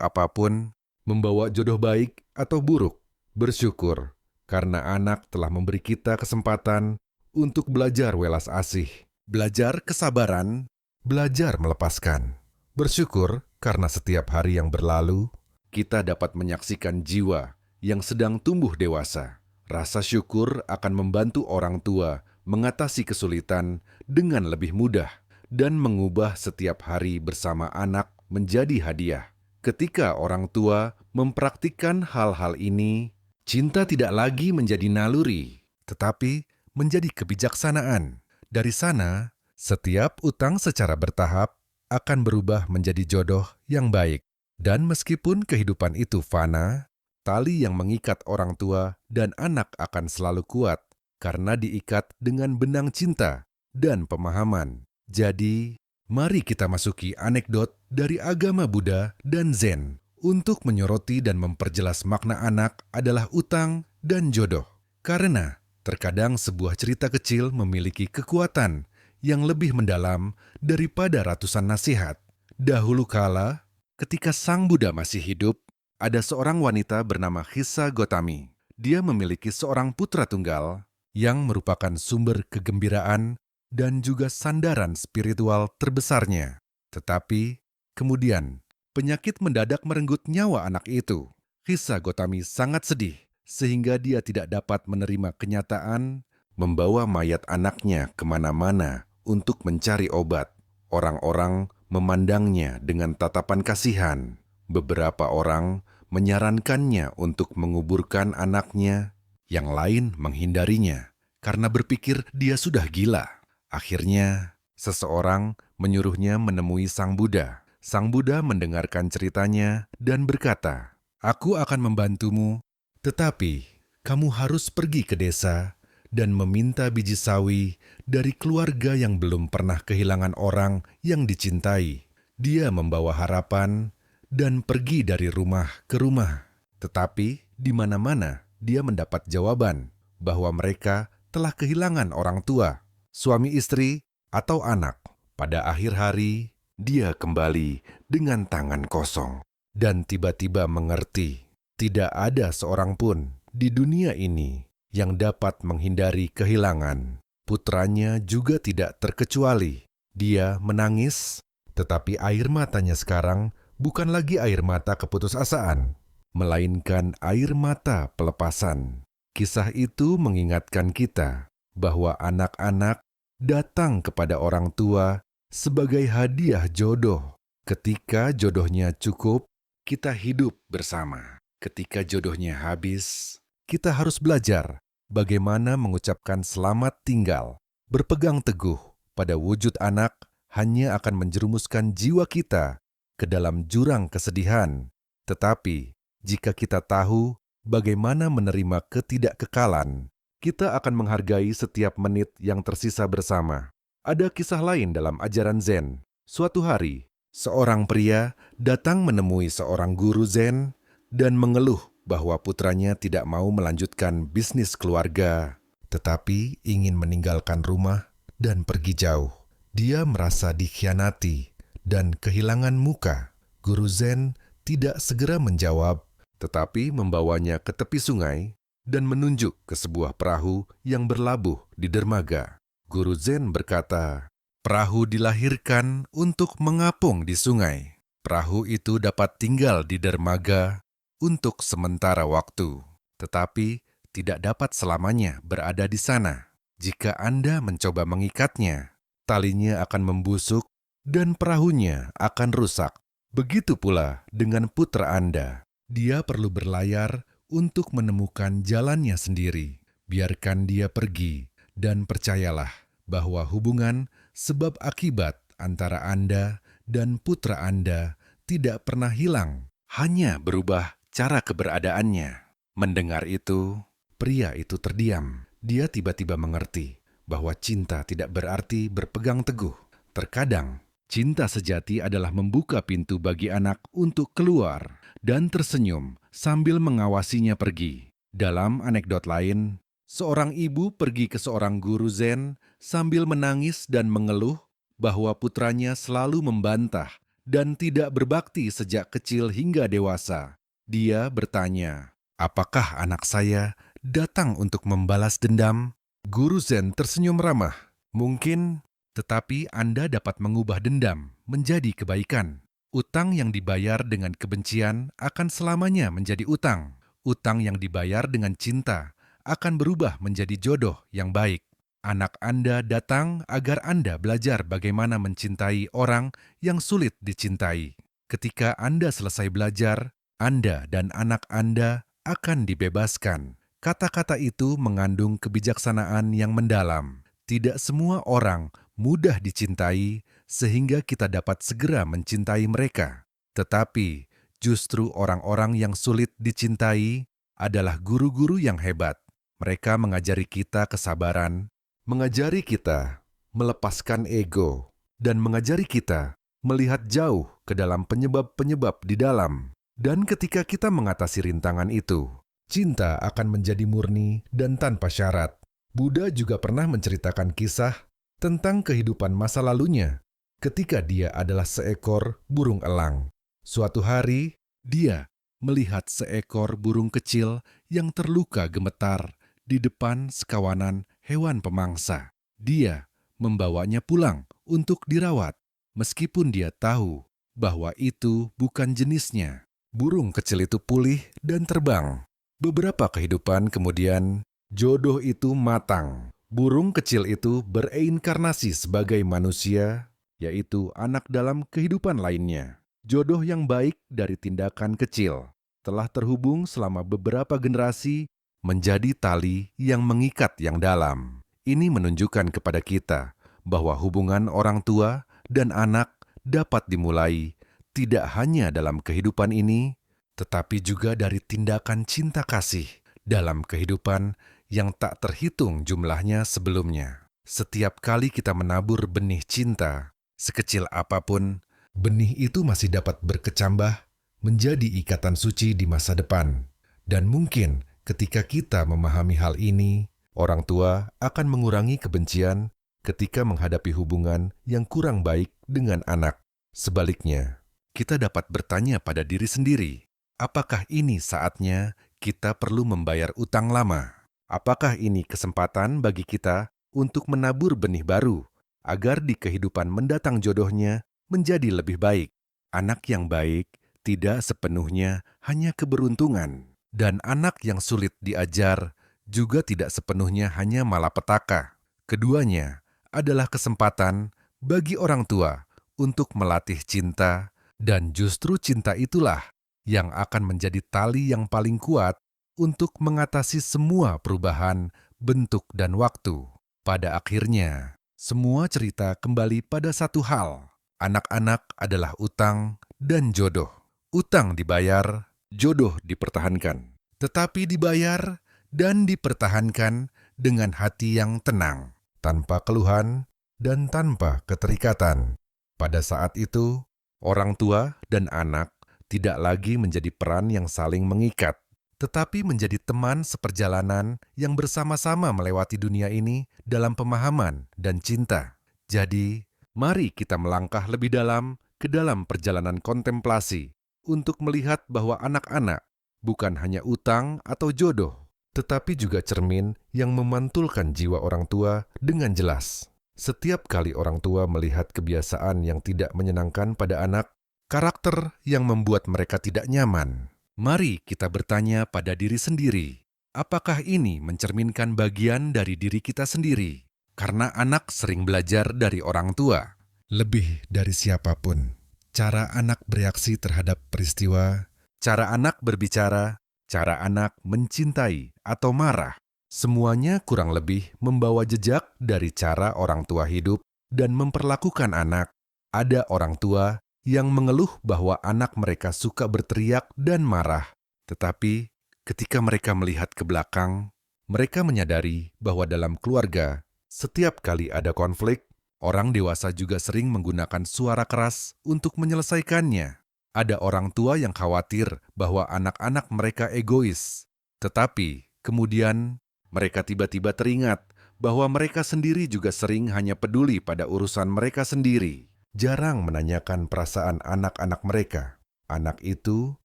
apapun, membawa jodoh baik atau buruk. Bersyukur karena anak telah memberi kita kesempatan untuk belajar welas asih, belajar kesabaran, belajar melepaskan. Bersyukur karena setiap hari yang berlalu, kita dapat menyaksikan jiwa yang sedang tumbuh dewasa. Rasa syukur akan membantu orang tua mengatasi kesulitan dengan lebih mudah dan mengubah setiap hari bersama anak menjadi hadiah. Ketika orang tua mempraktikkan hal-hal ini, cinta tidak lagi menjadi naluri, tetapi menjadi kebijaksanaan. Dari sana, setiap utang secara bertahap akan berubah menjadi jodoh yang baik. Dan meskipun kehidupan itu fana, tali yang mengikat orang tua dan anak akan selalu kuat karena diikat dengan benang cinta dan pemahaman. Jadi, mari kita masuki anekdot dari agama Buddha dan Zen untuk menyoroti dan memperjelas makna anak adalah utang dan jodoh. Karena terkadang sebuah cerita kecil memiliki kekuatan yang lebih mendalam daripada ratusan nasihat. Dahulu kala, ketika Sang Buddha masih hidup, ada seorang wanita bernama Hisa Gotami. Dia memiliki seorang putra tunggal yang merupakan sumber kegembiraan dan juga sandaran spiritual terbesarnya. Tetapi, kemudian, penyakit mendadak merenggut nyawa anak itu. Hisa Gotami sangat sedih, sehingga dia tidak dapat menerima kenyataan membawa mayat anaknya kemana-mana untuk mencari obat. Orang-orang memandangnya dengan tatapan kasihan. Beberapa orang menyarankannya untuk menguburkan anaknya, yang lain menghindarinya karena berpikir dia sudah gila. Akhirnya, seseorang menyuruhnya menemui Sang Buddha. Sang Buddha mendengarkan ceritanya dan berkata, "Aku akan membantumu, tetapi kamu harus pergi ke desa dan meminta biji sawi dari keluarga yang belum pernah kehilangan orang yang dicintai." Dia membawa harapan dan pergi dari rumah ke rumah. Tetapi di mana-mana dia mendapat jawaban bahwa mereka telah kehilangan orang tua, suami istri, atau anak. Pada akhir hari, dia kembali dengan tangan kosong dan tiba-tiba mengerti tidak ada seorang pun di dunia ini yang dapat menghindari kehilangan. Putranya juga tidak terkecuali. Dia menangis, tetapi air matanya sekarang bukan lagi air mata keputusasaan, melainkan air mata pelepasan. Kisah itu mengingatkan kita bahwa anak-anak datang kepada orang tua sebagai hadiah jodoh. Ketika jodohnya cukup, kita hidup bersama. Ketika jodohnya habis, kita harus belajar bagaimana mengucapkan selamat tinggal. Berpegang teguh pada wujud anak hanya akan menjerumuskan jiwa kita ke dalam jurang kesedihan. Tetapi, jika kita tahu bagaimana menerima ketidakkekalan, kita akan menghargai setiap menit yang tersisa bersama. Ada kisah lain dalam ajaran Zen. Suatu hari, seorang pria datang menemui seorang guru Zen dan mengeluh bahwa putranya tidak mau melanjutkan bisnis keluarga, tetapi ingin meninggalkan rumah dan pergi jauh. Dia merasa dikhianati dan kehilangan muka. Guru Zen tidak segera menjawab, tetapi membawanya ke tepi sungai dan menunjuk ke sebuah perahu yang berlabuh di dermaga. Guru Zen berkata, "Perahu dilahirkan untuk mengapung di sungai. Perahu itu dapat tinggal di dermaga untuk sementara waktu, tetapi tidak dapat selamanya berada di sana. Jika Anda mencoba mengikatnya, talinya akan membusuk dan perahunya akan rusak. Begitu pula dengan putra Anda. Dia perlu berlayar untuk menemukan jalannya sendiri. Biarkan dia pergi dan percayalah bahwa hubungan sebab akibat antara Anda dan putra Anda tidak pernah hilang, hanya berubah cara keberadaannya." Mendengar itu, pria itu terdiam. Dia tiba-tiba mengerti bahwa cinta tidak berarti berpegang teguh. Terkadang, cinta sejati adalah membuka pintu bagi anak untuk keluar dan tersenyum sambil mengawasinya pergi. Dalam anekdot lain, seorang ibu pergi ke seorang guru Zen sambil menangis dan mengeluh bahwa putranya selalu membantah dan tidak berbakti sejak kecil hingga dewasa. Dia bertanya, "Apakah anak saya datang untuk membalas dendam?" Guru Zen tersenyum ramah. "Mungkin, tetapi Anda dapat mengubah dendam menjadi kebaikan. Utang yang dibayar dengan kebencian akan selamanya menjadi utang. Utang yang dibayar dengan cinta akan berubah menjadi jodoh yang baik. Anak Anda datang agar Anda belajar bagaimana mencintai orang yang sulit dicintai. Ketika Anda selesai belajar, Anda dan anak Anda akan dibebaskan." Kata-kata itu mengandung kebijaksanaan yang mendalam. Tidak semua orang mudah dicintai sehingga kita dapat segera mencintai mereka. Tetapi justru orang-orang yang sulit dicintai adalah guru-guru yang hebat. Mereka mengajari kita kesabaran, mengajari kita melepaskan ego, dan mengajari kita melihat jauh ke dalam penyebab-penyebab di dalam. Dan ketika kita mengatasi rintangan itu, cinta akan menjadi murni dan tanpa syarat. Buddha juga pernah menceritakan kisah tentang kehidupan masa lalunya ketika dia adalah seekor burung elang. Suatu hari, dia melihat seekor burung kecil yang terluka gemetar di depan sekawanan hewan pemangsa. Dia membawanya pulang untuk dirawat, meskipun dia tahu bahwa itu bukan jenisnya. Burung kecil itu pulih dan terbang. Beberapa kehidupan kemudian, jodoh itu matang. Burung kecil itu bereinkarnasi sebagai manusia, yaitu anak dalam kehidupan lainnya. Jodoh yang baik dari tindakan kecil telah terhubung selama beberapa generasi menjadi tali yang mengikat yang dalam. Ini menunjukkan kepada kita bahwa hubungan orang tua dan anak dapat dimulai tidak hanya dalam kehidupan ini, tetapi juga dari tindakan cinta kasih dalam kehidupan yang tak terhitung jumlahnya sebelumnya. Setiap kali kita menabur benih cinta, sekecil apapun, benih itu masih dapat berkecambah menjadi ikatan suci di masa depan. Dan mungkin ketika kita memahami hal ini, orang tua akan mengurangi kebencian ketika menghadapi hubungan yang kurang baik dengan anak. Sebaliknya, kita dapat bertanya pada diri sendiri, apakah ini saatnya kita perlu membayar utang lama? Apakah ini kesempatan bagi kita untuk menabur benih baru, agar di kehidupan mendatang jodohnya menjadi lebih baik? Anak yang baik tidak sepenuhnya hanya keberuntungan, dan anak yang sulit diajar juga tidak sepenuhnya hanya malapetaka. Keduanya adalah kesempatan bagi orang tua untuk melatih cinta, dan justru cinta itulah yang akan menjadi tali yang paling kuat untuk mengatasi semua perubahan bentuk dan waktu. Pada akhirnya, semua cerita kembali pada satu hal. Anak-anak adalah utang dan jodoh. Utang dibayar, jodoh dipertahankan. Tetapi dibayar dan dipertahankan dengan hati yang tenang, tanpa keluhan dan tanpa keterikatan. Pada saat itu, orang tua dan anak tidak lagi menjadi peran yang saling mengikat, tetapi menjadi teman seperjalanan yang bersama-sama melewati dunia ini dalam pemahaman dan cinta. Jadi, mari kita melangkah lebih dalam ke dalam perjalanan kontemplasi untuk melihat bahwa anak-anak bukan hanya utang atau jodoh, tetapi juga cermin yang memantulkan jiwa orang tua dengan jelas. Setiap kali orang tua melihat kebiasaan yang tidak menyenangkan pada anak, karakter yang membuat mereka tidak nyaman, mari kita bertanya pada diri sendiri, apakah ini mencerminkan bagian dari diri kita sendiri? Karena anak sering belajar dari orang tua. Lebih dari siapapun, cara anak bereaksi terhadap peristiwa, cara anak berbicara, cara anak mencintai atau marah, semuanya kurang lebih membawa jejak dari cara orang tua hidup dan memperlakukan anak. Ada orang tua yang mengeluh bahwa anak mereka suka berteriak dan marah. Tetapi ketika mereka melihat ke belakang, mereka menyadari bahwa dalam keluarga, setiap kali ada konflik, orang dewasa juga sering menggunakan suara keras untuk menyelesaikannya. Ada orang tua yang khawatir bahwa anak-anak mereka egois. Tetapi kemudian mereka tiba-tiba teringat bahwa mereka sendiri juga sering hanya peduli pada urusan mereka sendiri, jarang menanyakan perasaan anak-anak mereka. Anak itu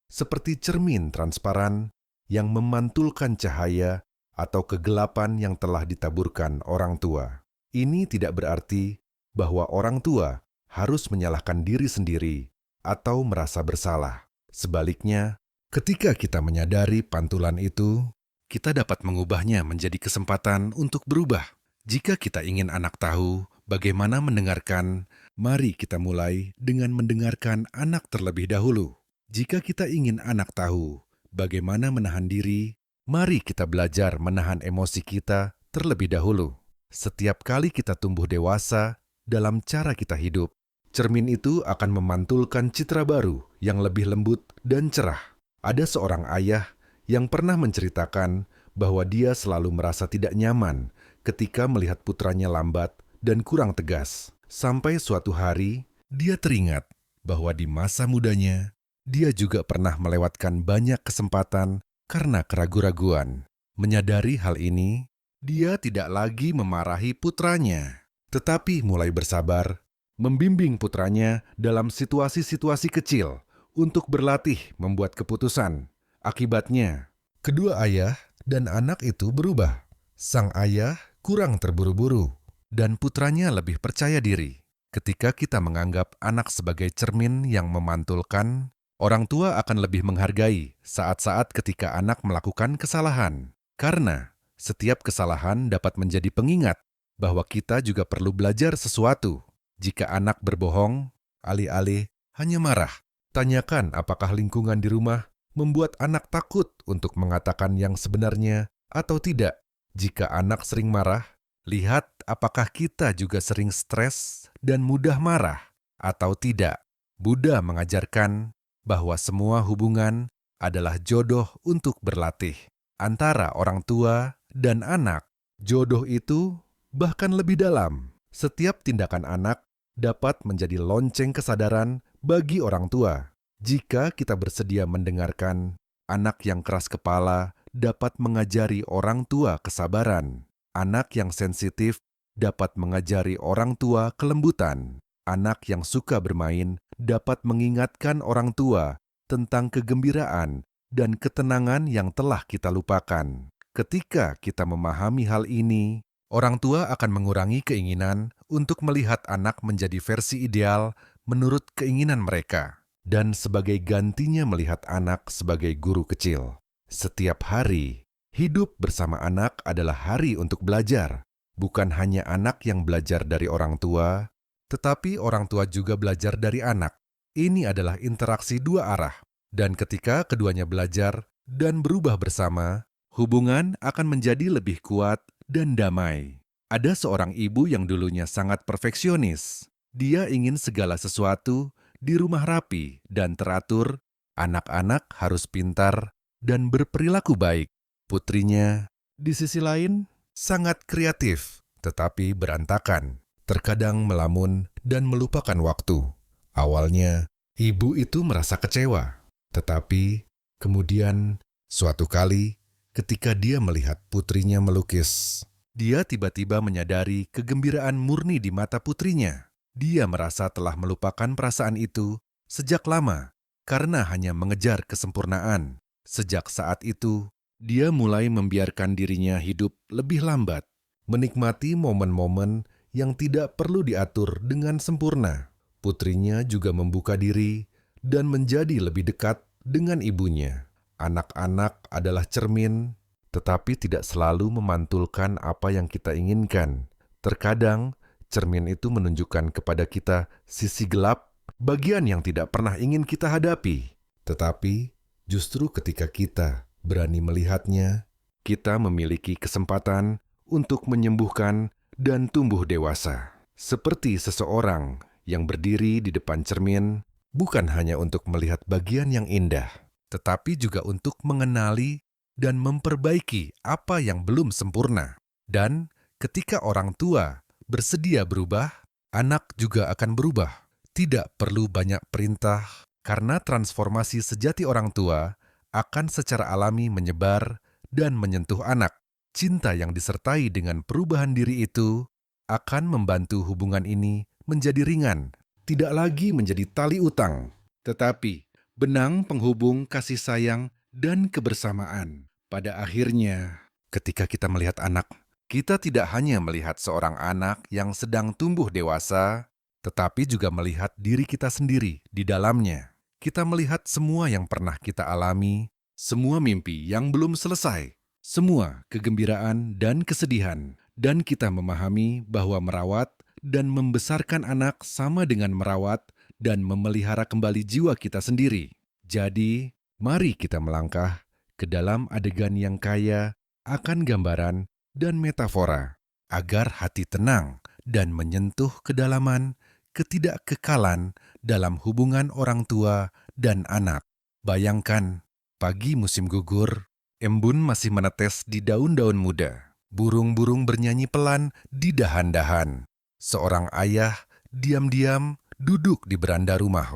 seperti cermin transparan yang memantulkan cahaya atau kegelapan yang telah ditaburkan orang tua. Ini tidak berarti bahwa orang tua harus menyalahkan diri sendiri atau merasa bersalah. Sebaliknya, ketika kita menyadari pantulan itu, kita dapat mengubahnya menjadi kesempatan untuk berubah. Jika kita ingin anak tahu bagaimana mendengarkan, mari kita mulai dengan mendengarkan anak terlebih dahulu. Jika kita ingin anak tahu bagaimana menahan diri, mari kita belajar menahan emosi kita terlebih dahulu. Setiap kali kita tumbuh dewasa dalam cara kita hidup, cermin itu akan memantulkan citra baru yang lebih lembut dan cerah. Ada seorang ayah yang pernah menceritakan bahwa dia selalu merasa tidak nyaman ketika melihat putranya lambat dan kurang tegas. Sampai suatu hari, dia teringat bahwa di masa mudanya, dia juga pernah melewatkan banyak kesempatan karena keraguan-raguan. Menyadari hal ini, dia tidak lagi memarahi putranya, tetapi mulai bersabar, membimbing putranya dalam situasi-situasi kecil untuk berlatih membuat keputusan. Akibatnya, kedua ayah dan anak itu berubah. Sang ayah kurang terburu-buru, dan putranya lebih percaya diri. Ketika kita menganggap anak sebagai cermin yang memantulkan, orang tua akan lebih menghargai saat-saat ketika anak melakukan kesalahan. Karena setiap kesalahan dapat menjadi pengingat bahwa kita juga perlu belajar sesuatu. Jika anak berbohong, alih-alih hanya marah, tanyakan apakah lingkungan di rumah membuat anak takut untuk mengatakan yang sebenarnya atau tidak. Jika anak sering marah, lihat apakah kita juga sering stres dan mudah marah atau tidak. Buddha mengajarkan bahwa semua hubungan adalah jodoh untuk berlatih antara orang tua dan anak. Jodoh itu bahkan lebih dalam. Setiap tindakan anak dapat menjadi lonceng kesadaran bagi orang tua. Jika kita bersedia mendengarkan, anak yang keras kepala dapat mengajari orang tua kesabaran. Anak yang sensitif dapat mengajari orang tua kelembutan. Anak yang suka bermain dapat mengingatkan orang tua tentang kegembiraan dan ketenangan yang telah kita lupakan. Ketika kita memahami hal ini, orang tua akan mengurangi keinginan untuk melihat anak menjadi versi ideal menurut keinginan mereka, dan sebagai gantinya melihat anak sebagai guru kecil. Setiap hari, hidup bersama anak adalah hari untuk belajar. Bukan hanya anak yang belajar dari orang tua, tetapi orang tua juga belajar dari anak. Ini adalah interaksi dua arah, dan ketika keduanya belajar dan berubah bersama, hubungan akan menjadi lebih kuat dan damai. Ada seorang ibu yang dulunya sangat perfeksionis. Dia ingin segala sesuatu di rumah rapi dan teratur, anak-anak harus pintar dan berperilaku baik. Putrinya, di sisi lain, sangat kreatif, tetapi berantakan. Terkadang melamun dan melupakan waktu. Awalnya, ibu itu merasa kecewa. Tetapi, kemudian, suatu kali, ketika dia melihat putrinya melukis, dia tiba-tiba menyadari kegembiraan murni di mata putrinya. Dia merasa telah melupakan perasaan itu sejak lama, karena hanya mengejar kesempurnaan. Sejak saat itu, dia mulai membiarkan dirinya hidup lebih lambat, menikmati momen-momen yang tidak perlu diatur dengan sempurna. Putrinya juga membuka diri dan menjadi lebih dekat dengan ibunya. Anak-anak adalah cermin, tetapi tidak selalu memantulkan apa yang kita inginkan. Terkadang, cermin itu menunjukkan kepada kita sisi gelap, bagian yang tidak pernah ingin kita hadapi. Tetapi, justru ketika kita berani melihatnya, kita memiliki kesempatan untuk menyembuhkan dan tumbuh dewasa. Seperti seseorang yang berdiri di depan cermin, bukan hanya untuk melihat bagian yang indah, tetapi juga untuk mengenali dan memperbaiki apa yang belum sempurna. Dan ketika orang tua bersedia berubah, anak juga akan berubah. Tidak perlu banyak perintah, karena transformasi sejati orang tua akan secara alami menyebar dan menyentuh anak. Cinta yang disertai dengan perubahan diri itu akan membantu hubungan ini menjadi ringan, tidak lagi menjadi tali utang, tetapi benang penghubung kasih sayang dan kebersamaan. Pada akhirnya, ketika kita melihat anak, kita tidak hanya melihat seorang anak yang sedang tumbuh dewasa, tetapi juga melihat diri kita sendiri di dalamnya. Kita melihat semua yang pernah kita alami, semua mimpi yang belum selesai, semua kegembiraan dan kesedihan, dan kita memahami bahwa merawat dan membesarkan anak sama dengan merawat dan memelihara kembali jiwa kita sendiri. Jadi, mari kita melangkah ke dalam adegan yang kaya akan gambaran dan metafora, agar hati tenang dan menyentuh kedalaman ketidakkekalan dalam hubungan orang tua dan anak. Bayangkan, pagi musim gugur, embun masih menetes di daun-daun muda. Burung-burung bernyanyi pelan di dahan-dahan. Seorang ayah diam-diam duduk di beranda rumah,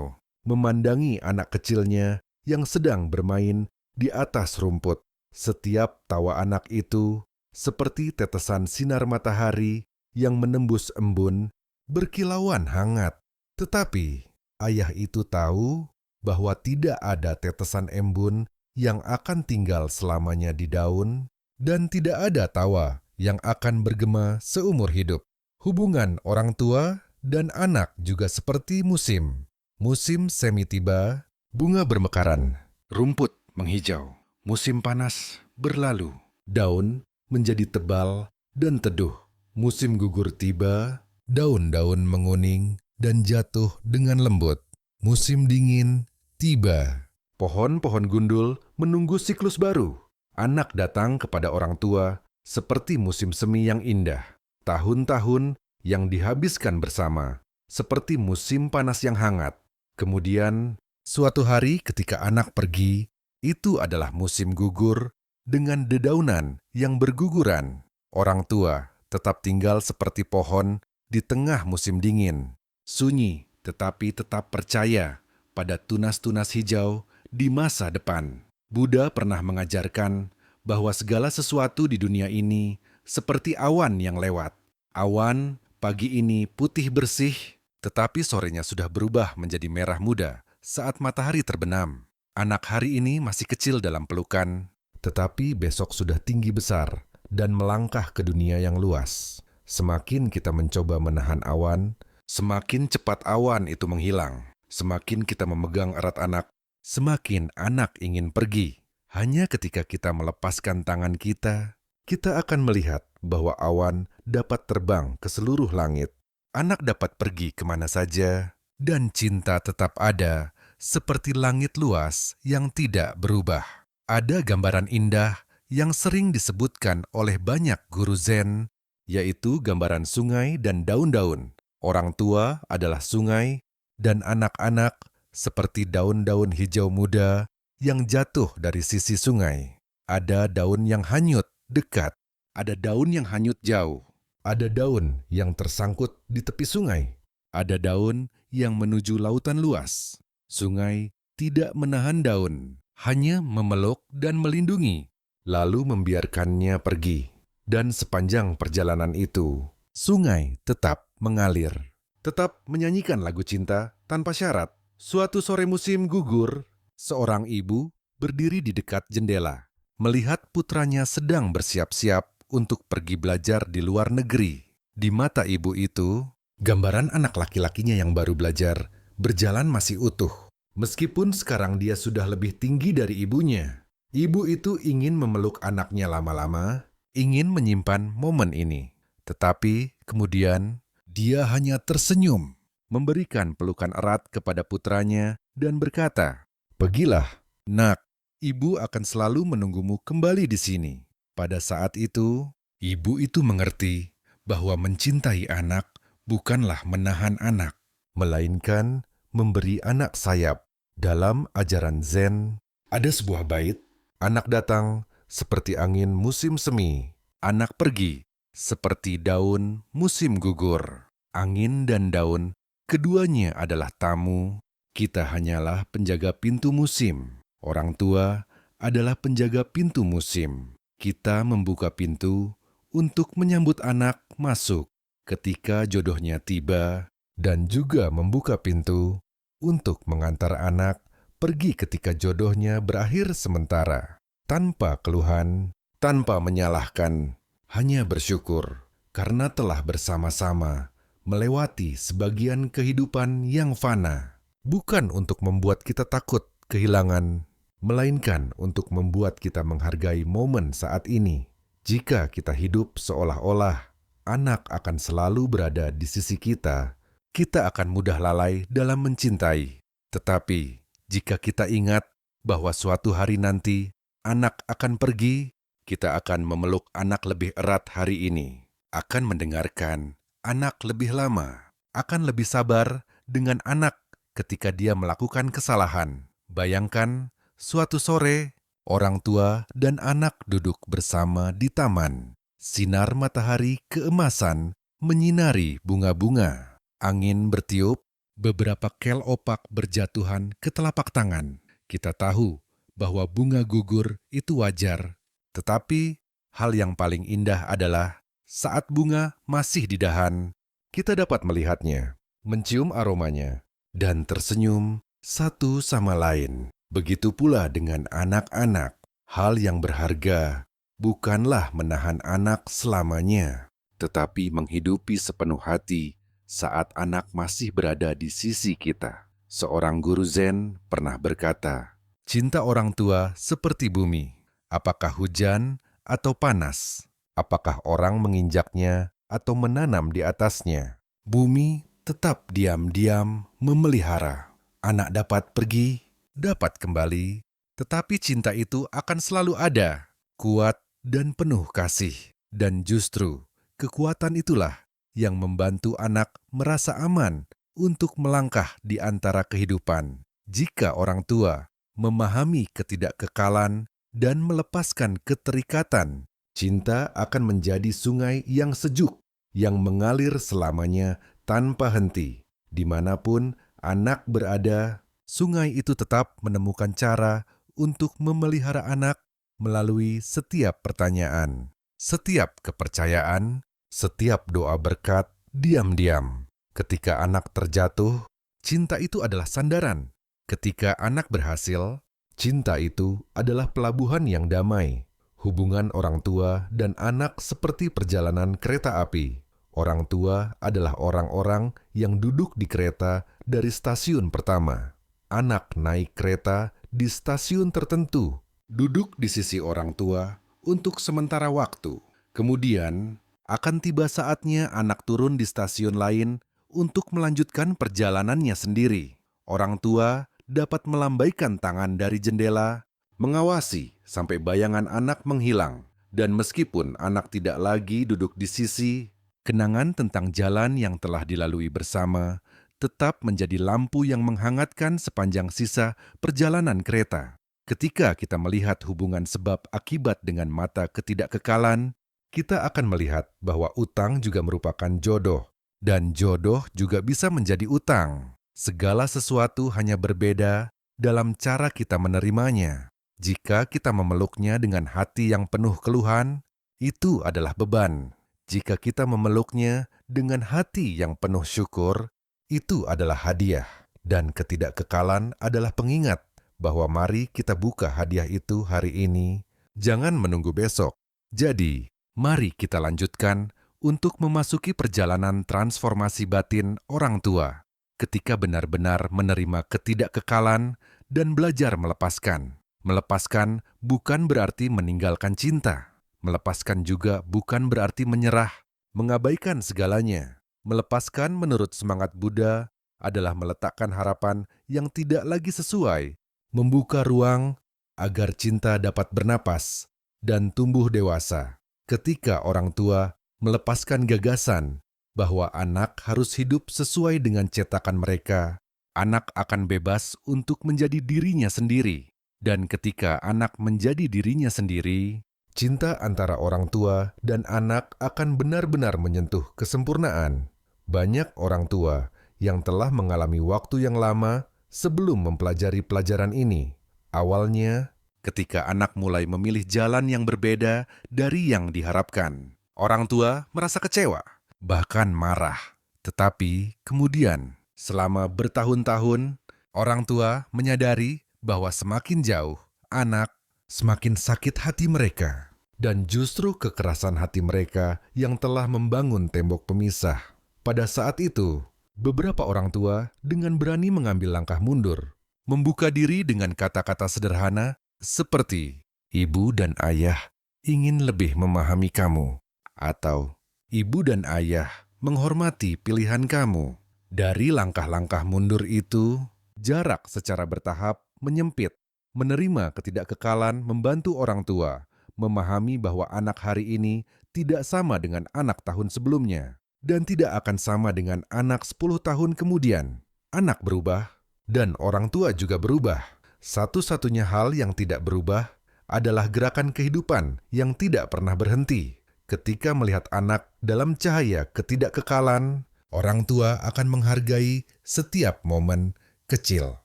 memandangi anak kecilnya yang sedang bermain di atas rumput. Setiap tawa anak itu seperti tetesan sinar matahari yang menembus embun, berkilauan hangat. Tetapi ayah itu tahu bahwa tidak ada tetesan embun yang akan tinggal selamanya di daun, dan tidak ada tawa yang akan bergema seumur hidup. Hubungan orang tua dan anak juga seperti musim. Musim semi tiba, bunga bermekaran, rumput menghijau. Musim panas berlalu, daun menjadi tebal dan teduh. Musim gugur tiba, daun-daun menguning dan jatuh dengan lembut. Musim dingin tiba. Pohon-pohon gundul menunggu siklus baru. Anak datang kepada orang tua seperti musim semi yang indah. Tahun-tahun yang dihabiskan bersama seperti musim panas yang hangat. Kemudian, suatu hari ketika anak pergi, itu adalah musim gugur dengan dedaunan yang berguguran. Orang tua tetap tinggal seperti pohon di tengah musim dingin. Sunyi tetapi tetap percaya pada tunas-tunas hijau di masa depan. Buddha pernah mengajarkan bahwa segala sesuatu di dunia ini seperti awan yang lewat. Awan pagi ini putih bersih, tetapi sorenya sudah berubah menjadi merah muda saat matahari terbenam. Anak hari ini masih kecil dalam pelukan, tetapi besok sudah tinggi besar dan melangkah ke dunia yang luas. Semakin kita mencoba menahan awan, semakin cepat awan itu menghilang. Semakin kita memegang erat anak, semakin anak ingin pergi. Hanya ketika kita melepaskan tangan kita akan melihat bahwa awan dapat terbang ke seluruh langit. Anak dapat pergi kemana saja, dan cinta tetap ada, seperti langit luas yang tidak berubah. Ada gambaran indah yang sering disebutkan oleh banyak guru Zen, yaitu gambaran sungai dan daun-daun. Orang tua adalah sungai, dan anak-anak seperti daun-daun hijau muda yang jatuh dari sisi sungai. Ada daun yang hanyut dekat, ada daun yang hanyut jauh, ada daun yang tersangkut di tepi sungai, ada daun yang menuju lautan luas. Sungai tidak menahan daun, hanya memeluk dan melindungi, lalu membiarkannya pergi. Dan sepanjang perjalanan itu, sungai tetap mengalir, tetap menyanyikan lagu cinta tanpa syarat. Suatu sore musim gugur, seorang ibu berdiri di dekat jendela, melihat putranya sedang bersiap-siap untuk pergi belajar di luar negeri. Di mata ibu itu, gambaran anak laki-lakinya yang baru belajar berjalan masih utuh. Meskipun sekarang dia sudah lebih tinggi dari ibunya, ibu itu ingin memeluk anaknya lama-lama, ingin menyimpan momen ini. Tetapi kemudian dia hanya tersenyum, memberikan pelukan erat kepada putranya dan berkata, "Pergilah, nak, ibu akan selalu menunggumu kembali di sini." Pada saat itu, ibu itu mengerti bahwa mencintai anak bukanlah menahan anak, melainkan memberi anak sayap. Dalam ajaran Zen, ada sebuah bait, anak datang seperti angin musim semi, anak pergi seperti daun musim gugur. Angin dan daun, keduanya adalah tamu. Kita hanyalah penjaga pintu musim. Orang tua adalah penjaga pintu musim. Kita membuka pintu untuk menyambut anak masuk ketika jodohnya tiba, dan juga membuka pintu untuk mengantar anak pergi ketika jodohnya berakhir sementara. Tanpa keluhan, tanpa menyalahkan, hanya bersyukur karena telah bersama-sama melewati sebagian kehidupan yang fana. Bukan untuk membuat kita takut kehilangan, melainkan untuk membuat kita menghargai momen saat ini. Jika kita hidup seolah-olah anak akan selalu berada di sisi kita, kita akan mudah lalai dalam mencintai. Tetapi, jika kita ingat bahwa suatu hari nanti anak akan pergi, kita akan memeluk anak lebih erat hari ini, akan mendengarkan anak lebih lama, akan lebih sabar dengan anak ketika dia melakukan kesalahan. Bayangkan, suatu sore, orang tua dan anak duduk bersama di taman. Sinar matahari keemasan menyinari bunga-bunga. Angin bertiup, beberapa kel opak berjatuhan ke telapak tangan. Kita tahu bahwa bunga gugur itu wajar. Tetapi, hal yang paling indah adalah saat bunga masih di dahan, kita dapat melihatnya, mencium aromanya, dan tersenyum satu sama lain. Begitu pula dengan anak-anak. Hal yang berharga bukanlah menahan anak selamanya, tetapi menghidupi sepenuh hati saat anak masih berada di sisi kita. Seorang guru Zen pernah berkata, "Cinta orang tua seperti bumi. Apakah hujan atau panas? Apakah orang menginjaknya atau menanam di atasnya? Bumi tetap diam-diam memelihara. Anak dapat pergi, dapat kembali, tetapi cinta itu akan selalu ada, kuat dan penuh kasih. Dan justru kekuatan itulah yang membantu anak merasa aman untuk melangkah di antara kehidupan. Jika orang tua memahami ketidakkekalan dan melepaskan keterikatan, cinta akan menjadi sungai yang sejuk, yang mengalir selamanya tanpa henti. Dimanapun anak berada, sungai itu tetap menemukan cara untuk memelihara anak melalui setiap pertanyaan, setiap kepercayaan, setiap doa berkat, diam-diam. Ketika anak terjatuh, cinta itu adalah sandaran. Ketika anak berhasil, cinta itu adalah pelabuhan yang damai. Hubungan orang tua dan anak seperti perjalanan kereta api. Orang tua adalah orang-orang yang duduk di kereta dari stasiun pertama. Anak naik kereta di stasiun tertentu, duduk di sisi orang tua untuk sementara waktu. Kemudian, akan tiba saatnya anak turun di stasiun lain untuk melanjutkan perjalanannya sendiri. Orang tua dapat melambaikan tangan dari jendela, mengawasi sampai bayangan anak menghilang. Dan meskipun anak tidak lagi duduk di sisi, kenangan tentang jalan yang telah dilalui bersama tetap menjadi lampu yang menghangatkan sepanjang sisa perjalanan kereta. Ketika kita melihat hubungan sebab akibat dengan mata ketidakkekalan, kita akan melihat bahwa utang juga merupakan jodoh, dan jodoh juga bisa menjadi utang. Segala sesuatu hanya berbeda dalam cara kita menerimanya. Jika kita memeluknya dengan hati yang penuh keluhan, itu adalah beban. Jika kita memeluknya dengan hati yang penuh syukur, itu adalah hadiah. Dan ketidakkekalan adalah pengingat bahwa mari kita buka hadiah itu hari ini, jangan menunggu besok. Jadi, mari kita lanjutkan untuk memasuki perjalanan transformasi batin orang tua, ketika benar-benar menerima ketidakkekalan dan belajar melepaskan. Melepaskan bukan berarti meninggalkan cinta. Melepaskan juga bukan berarti menyerah, mengabaikan segalanya. Melepaskan menurut semangat Buddha adalah meletakkan harapan yang tidak lagi sesuai, membuka ruang agar cinta dapat bernapas dan tumbuh dewasa. Ketika orang tua melepaskan gagasan bahwa anak harus hidup sesuai dengan cetakan mereka, anak akan bebas untuk menjadi dirinya sendiri. Dan ketika anak menjadi dirinya sendiri, cinta antara orang tua dan anak akan benar-benar menyentuh kesempurnaan. Banyak orang tua yang telah mengalami waktu yang lama sebelum mempelajari pelajaran ini. Awalnya, Ketika anak mulai memilih jalan yang berbeda dari yang diharapkan, orang tua merasa kecewa, bahkan marah. Tetapi kemudian, selama bertahun-tahun, orang tua menyadari bahwa semakin jauh anak, semakin sakit hati mereka. Dan justru kekerasan hati mereka yang telah membangun tembok pemisah. Pada saat itu, beberapa orang tua dengan berani mengambil langkah mundur, membuka diri dengan kata-kata sederhana seperti, "Ibu dan ayah ingin lebih memahami kamu," atau "Ibu dan ayah menghormati pilihan kamu." Dari langkah-langkah mundur itu, jarak secara bertahap menyempit. Menerima ketidakkekalan membantu orang tua memahami bahwa anak hari ini tidak sama dengan anak tahun sebelumnya dan tidak akan sama dengan anak 10 tahun kemudian. Anak berubah dan orang tua juga berubah. Satu-satunya hal yang tidak berubah adalah gerakan kehidupan yang tidak pernah berhenti. Ketika melihat anak dalam cahaya ketidakkekalan, orang tua akan menghargai setiap momen kecil.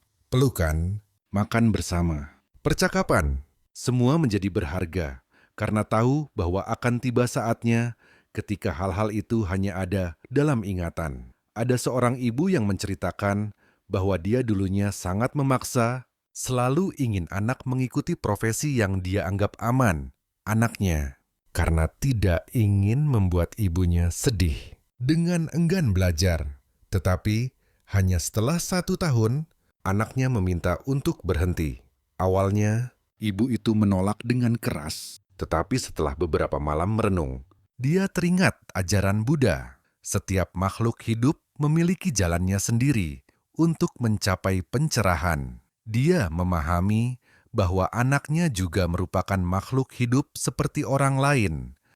Pelukan, makan bersama, percakapan, semua menjadi berharga karena tahu bahwa akan tiba saatnya ketika hal-hal itu hanya ada dalam ingatan. Ada seorang ibu yang menceritakan bahwa dia dulunya sangat memaksa, selalu ingin anak mengikuti profesi yang dia anggap aman, anaknya, karena tidak ingin membuat ibunya sedih. Dengan enggan belajar, tetapi hanya setelah 1 tahun, anaknya meminta untuk berhenti. Awalnya, ibu itu menolak dengan keras, tetapi setelah beberapa malam merenung, dia teringat ajaran Buddha. Setiap makhluk hidup memiliki jalannya sendiri untuk mencapai pencerahan. Dia memahami bahwa anaknya juga merupakan makhluk hidup seperti orang lain,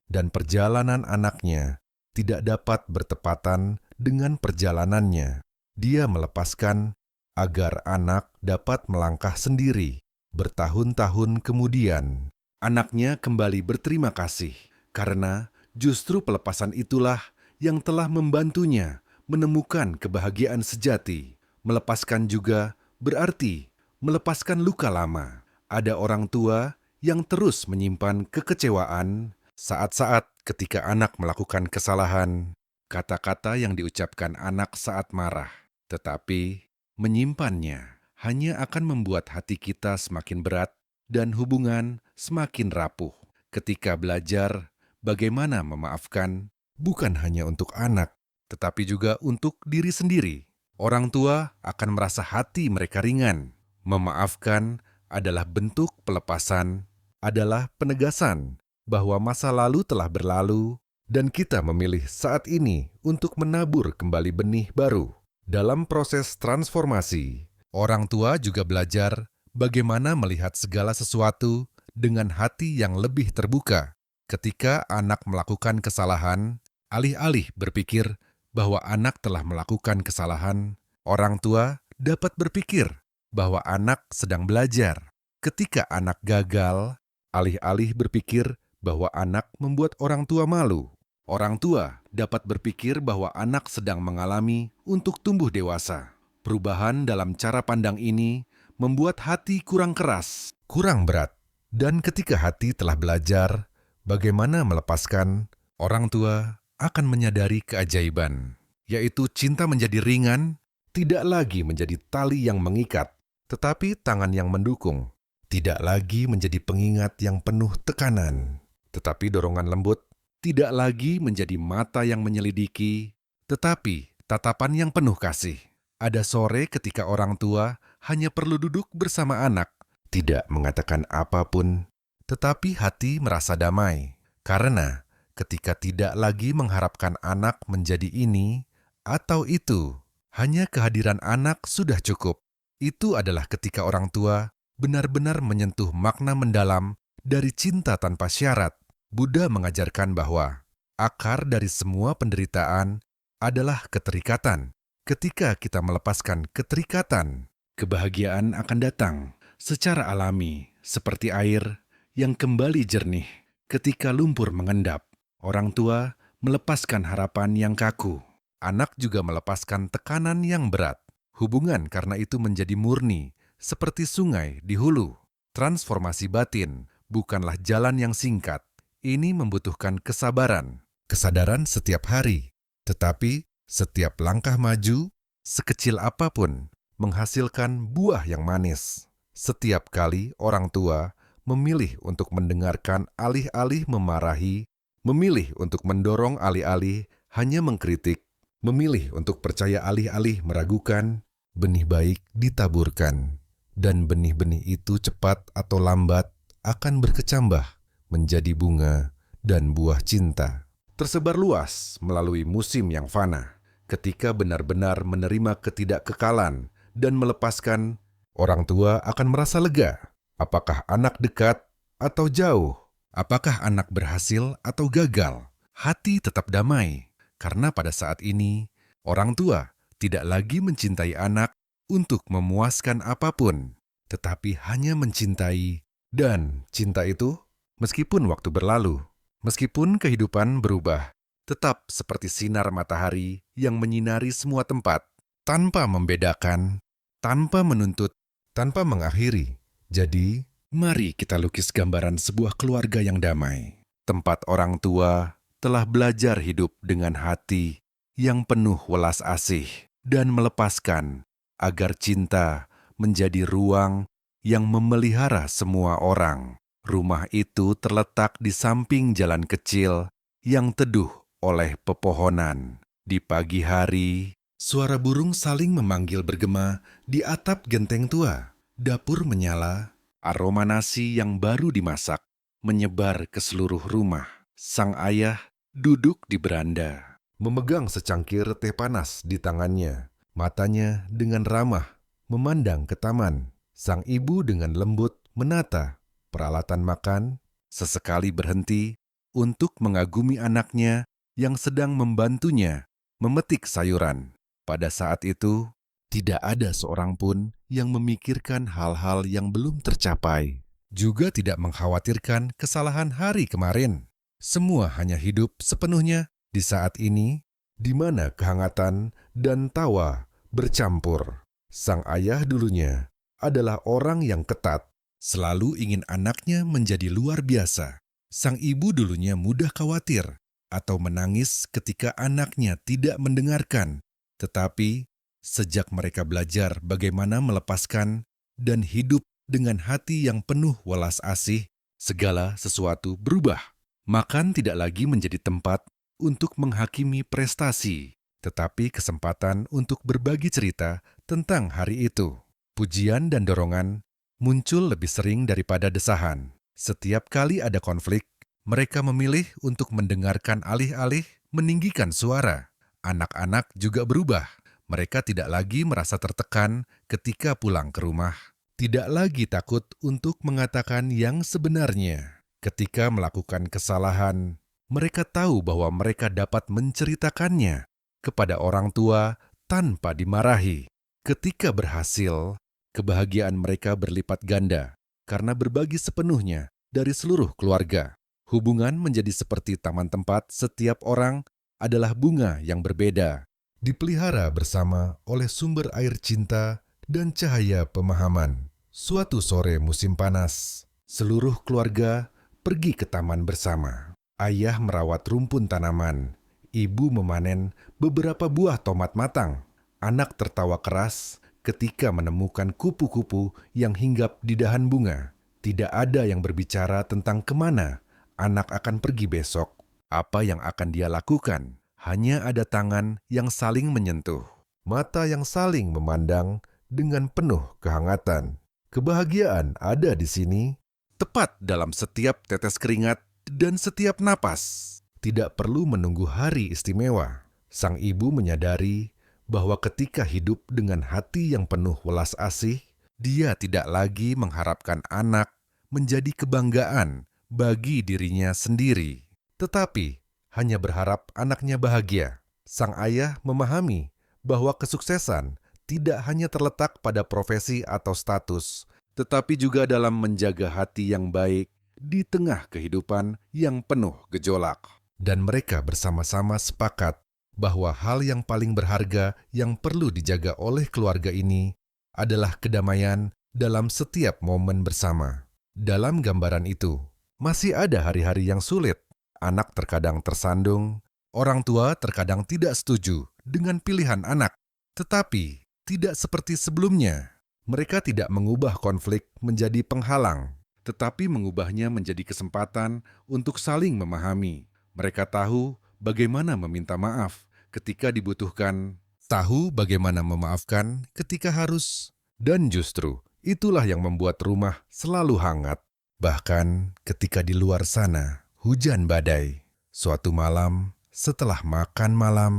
dan perjalanan anaknya tidak dapat bertepatan dengan perjalanannya. Dia melepaskan agar anak dapat melangkah sendiri. Bertahun-tahun kemudian, anaknya kembali berterima kasih karena justru pelepasan itulah yang telah membantunya menemukan kebahagiaan sejati. Melepaskan juga berarti melepaskan luka lama. Ada orang tua yang terus menyimpan kekecewaan saat-saat ketika anak melakukan kesalahan, kata-kata yang diucapkan anak saat marah, tetapi menyimpannya hanya akan membuat hati kita semakin berat dan hubungan semakin rapuh. Ketika belajar bagaimana memaafkan, bukan hanya untuk anak, tetapi juga untuk diri sendiri, orang tua akan merasa hati mereka ringan. Memaafkan adalah bentuk pelepasan, adalah penegasan bahwa masa lalu telah berlalu dan kita memilih saat ini untuk menabur kembali benih baru. Dalam proses transformasi, orang tua juga belajar bagaimana melihat segala sesuatu dengan hati yang lebih terbuka. Ketika anak melakukan kesalahan, alih-alih berpikir bahwa anak telah melakukan kesalahan, orang tua dapat berpikir bahwa anak sedang belajar. Ketika anak gagal, alih-alih berpikir bahwa anak membuat orang tua malu, orang tua dapat berpikir bahwa anak sedang mengalami untuk tumbuh dewasa. Perubahan dalam cara pandang ini membuat hati kurang keras, kurang berat. Dan ketika hati telah belajar bagaimana melepaskan, orang tua akan menyadari keajaiban, yaitu cinta menjadi ringan, tidak lagi menjadi tali yang mengikat, tetapi tangan yang mendukung, tidak lagi menjadi pengingat yang penuh tekanan, tetapi dorongan lembut, tidak lagi menjadi mata yang menyelidiki, tetapi tatapan yang penuh kasih. Ada sore ketika orang tua hanya perlu duduk bersama anak, tidak mengatakan apapun, tetapi hati merasa damai. Karena ketika tidak lagi mengharapkan anak menjadi ini atau itu, hanya kehadiran anak sudah cukup. Itu adalah ketika orang tua benar-benar menyentuh makna mendalam dari cinta tanpa syarat. Buddha mengajarkan bahwa akar dari semua penderitaan adalah keterikatan. Ketika kita melepaskan keterikatan, kebahagiaan akan datang secara alami, seperti air yang kembali jernih ketika lumpur mengendap. Orang tua melepaskan harapan yang kaku. Anak juga melepaskan tekanan yang berat. Hubungan karena itu menjadi murni, seperti sungai di hulu. Transformasi batin bukanlah jalan yang singkat. Ini membutuhkan kesabaran, kesadaran setiap hari. Tetapi setiap langkah maju, sekecil apapun, menghasilkan buah yang manis. Setiap kali orang tua memilih untuk mendengarkan alih-alih memarahi, memilih untuk mendorong alih-alih hanya mengkritik, memilih untuk percaya alih-alih meragukan, benih baik ditaburkan. Dan benih-benih itu cepat atau lambat akan berkecambah menjadi bunga dan buah cinta. Tersebar luas melalui musim yang fana. Ketika benar-benar menerima ketidakkekalan dan melepaskan, orang tua akan merasa lega. Apakah anak dekat atau jauh? Apakah anak berhasil atau gagal? Hati tetap damai, karena pada saat ini, orang tua tidak lagi mencintai anak untuk memuaskan apapun, tetapi hanya mencintai. Dan cinta itu, meskipun waktu berlalu, meskipun kehidupan berubah, tetap seperti sinar matahari yang menyinari semua tempat, tanpa membedakan, tanpa menuntut, tanpa mengakhiri. Jadi, mari kita lukis gambaran sebuah keluarga yang damai. Tempat orang tua telah belajar hidup dengan hati yang penuh welas asih dan melepaskan agar cinta menjadi ruang yang memelihara semua orang. Rumah itu terletak di samping jalan kecil yang teduh oleh pepohonan. Di pagi hari, suara burung saling memanggil bergema di atap genteng tua. Dapur menyala, aroma nasi yang baru dimasak menyebar ke seluruh rumah. Sang ayah duduk di beranda, memegang secangkir teh panas di tangannya. Matanya dengan ramah memandang ke taman. Sang ibu dengan lembut menata peralatan makan, sesekali berhenti untuk mengagumi anaknya yang sedang membantunya memetik sayuran. Pada saat itu, tidak ada seorang pun yang memikirkan hal-hal yang belum tercapai, juga tidak mengkhawatirkan kesalahan hari kemarin. Semua hanya hidup sepenuhnya di saat ini, di mana kehangatan dan tawa bercampur. Sang ayah dulunya adalah orang yang ketat, selalu ingin anaknya menjadi luar biasa. Sang ibu dulunya mudah khawatir atau menangis ketika anaknya tidak mendengarkan. Tetapi, sejak mereka belajar bagaimana melepaskan dan hidup dengan hati yang penuh welas asih, segala sesuatu berubah. Makan tidak lagi menjadi tempat untuk menghakimi prestasi, tetapi kesempatan untuk berbagi cerita tentang hari itu. Pujian dan dorongan muncul lebih sering daripada desahan. Setiap kali ada konflik, mereka memilih untuk mendengarkan alih-alih meninggikan suara. Anak-anak juga berubah. Mereka tidak lagi merasa tertekan ketika pulang ke rumah. Tidak lagi takut untuk mengatakan yang sebenarnya. Ketika melakukan kesalahan, mereka tahu bahwa mereka dapat menceritakannya kepada orang tua tanpa dimarahi. Ketika berhasil, kebahagiaan mereka berlipat ganda karena berbagi sepenuhnya dari seluruh keluarga. Hubungan menjadi seperti taman tempat setiap orang adalah bunga yang berbeda, dipelihara bersama oleh sumber air cinta dan cahaya pemahaman. Suatu sore musim panas, seluruh keluarga pergi ke taman bersama. Ayah merawat rumpun tanaman, ibu memanen beberapa buah tomat matang. Anak tertawa keras ketika menemukan kupu-kupu yang hinggap di dahan bunga. Tidak ada yang berbicara tentang kemana anak akan pergi besok, apa yang akan dia lakukan. Hanya ada tangan yang saling menyentuh, mata yang saling memandang dengan penuh kehangatan. Kebahagiaan ada di sini, tepat dalam setiap tetes keringat dan setiap napas. Tidak perlu menunggu hari istimewa. Sang ibu menyadari bahwa ketika hidup dengan hati yang penuh welas asih, dia tidak lagi mengharapkan anak menjadi kebanggaan bagi dirinya sendiri, tetapi hanya berharap anaknya bahagia. Sang ayah memahami bahwa kesuksesan tidak hanya terletak pada profesi atau status, tetapi juga dalam menjaga hati yang baik di tengah kehidupan yang penuh gejolak. Dan mereka bersama-sama sepakat bahwa hal yang paling berharga yang perlu dijaga oleh keluarga ini adalah kedamaian dalam setiap momen bersama. Dalam gambaran itu, masih ada hari-hari yang sulit. Anak terkadang tersandung, orang tua terkadang tidak setuju dengan pilihan anak. Tetapi, tidak seperti sebelumnya. Mereka tidak mengubah konflik menjadi penghalang, tetapi mengubahnya menjadi kesempatan untuk saling memahami. Mereka tahu bagaimana meminta maaf ketika dibutuhkan, tahu bagaimana memaafkan ketika harus, dan justru itulah yang membuat rumah selalu hangat. Bahkan ketika di luar sana hujan badai. Suatu malam, setelah makan malam,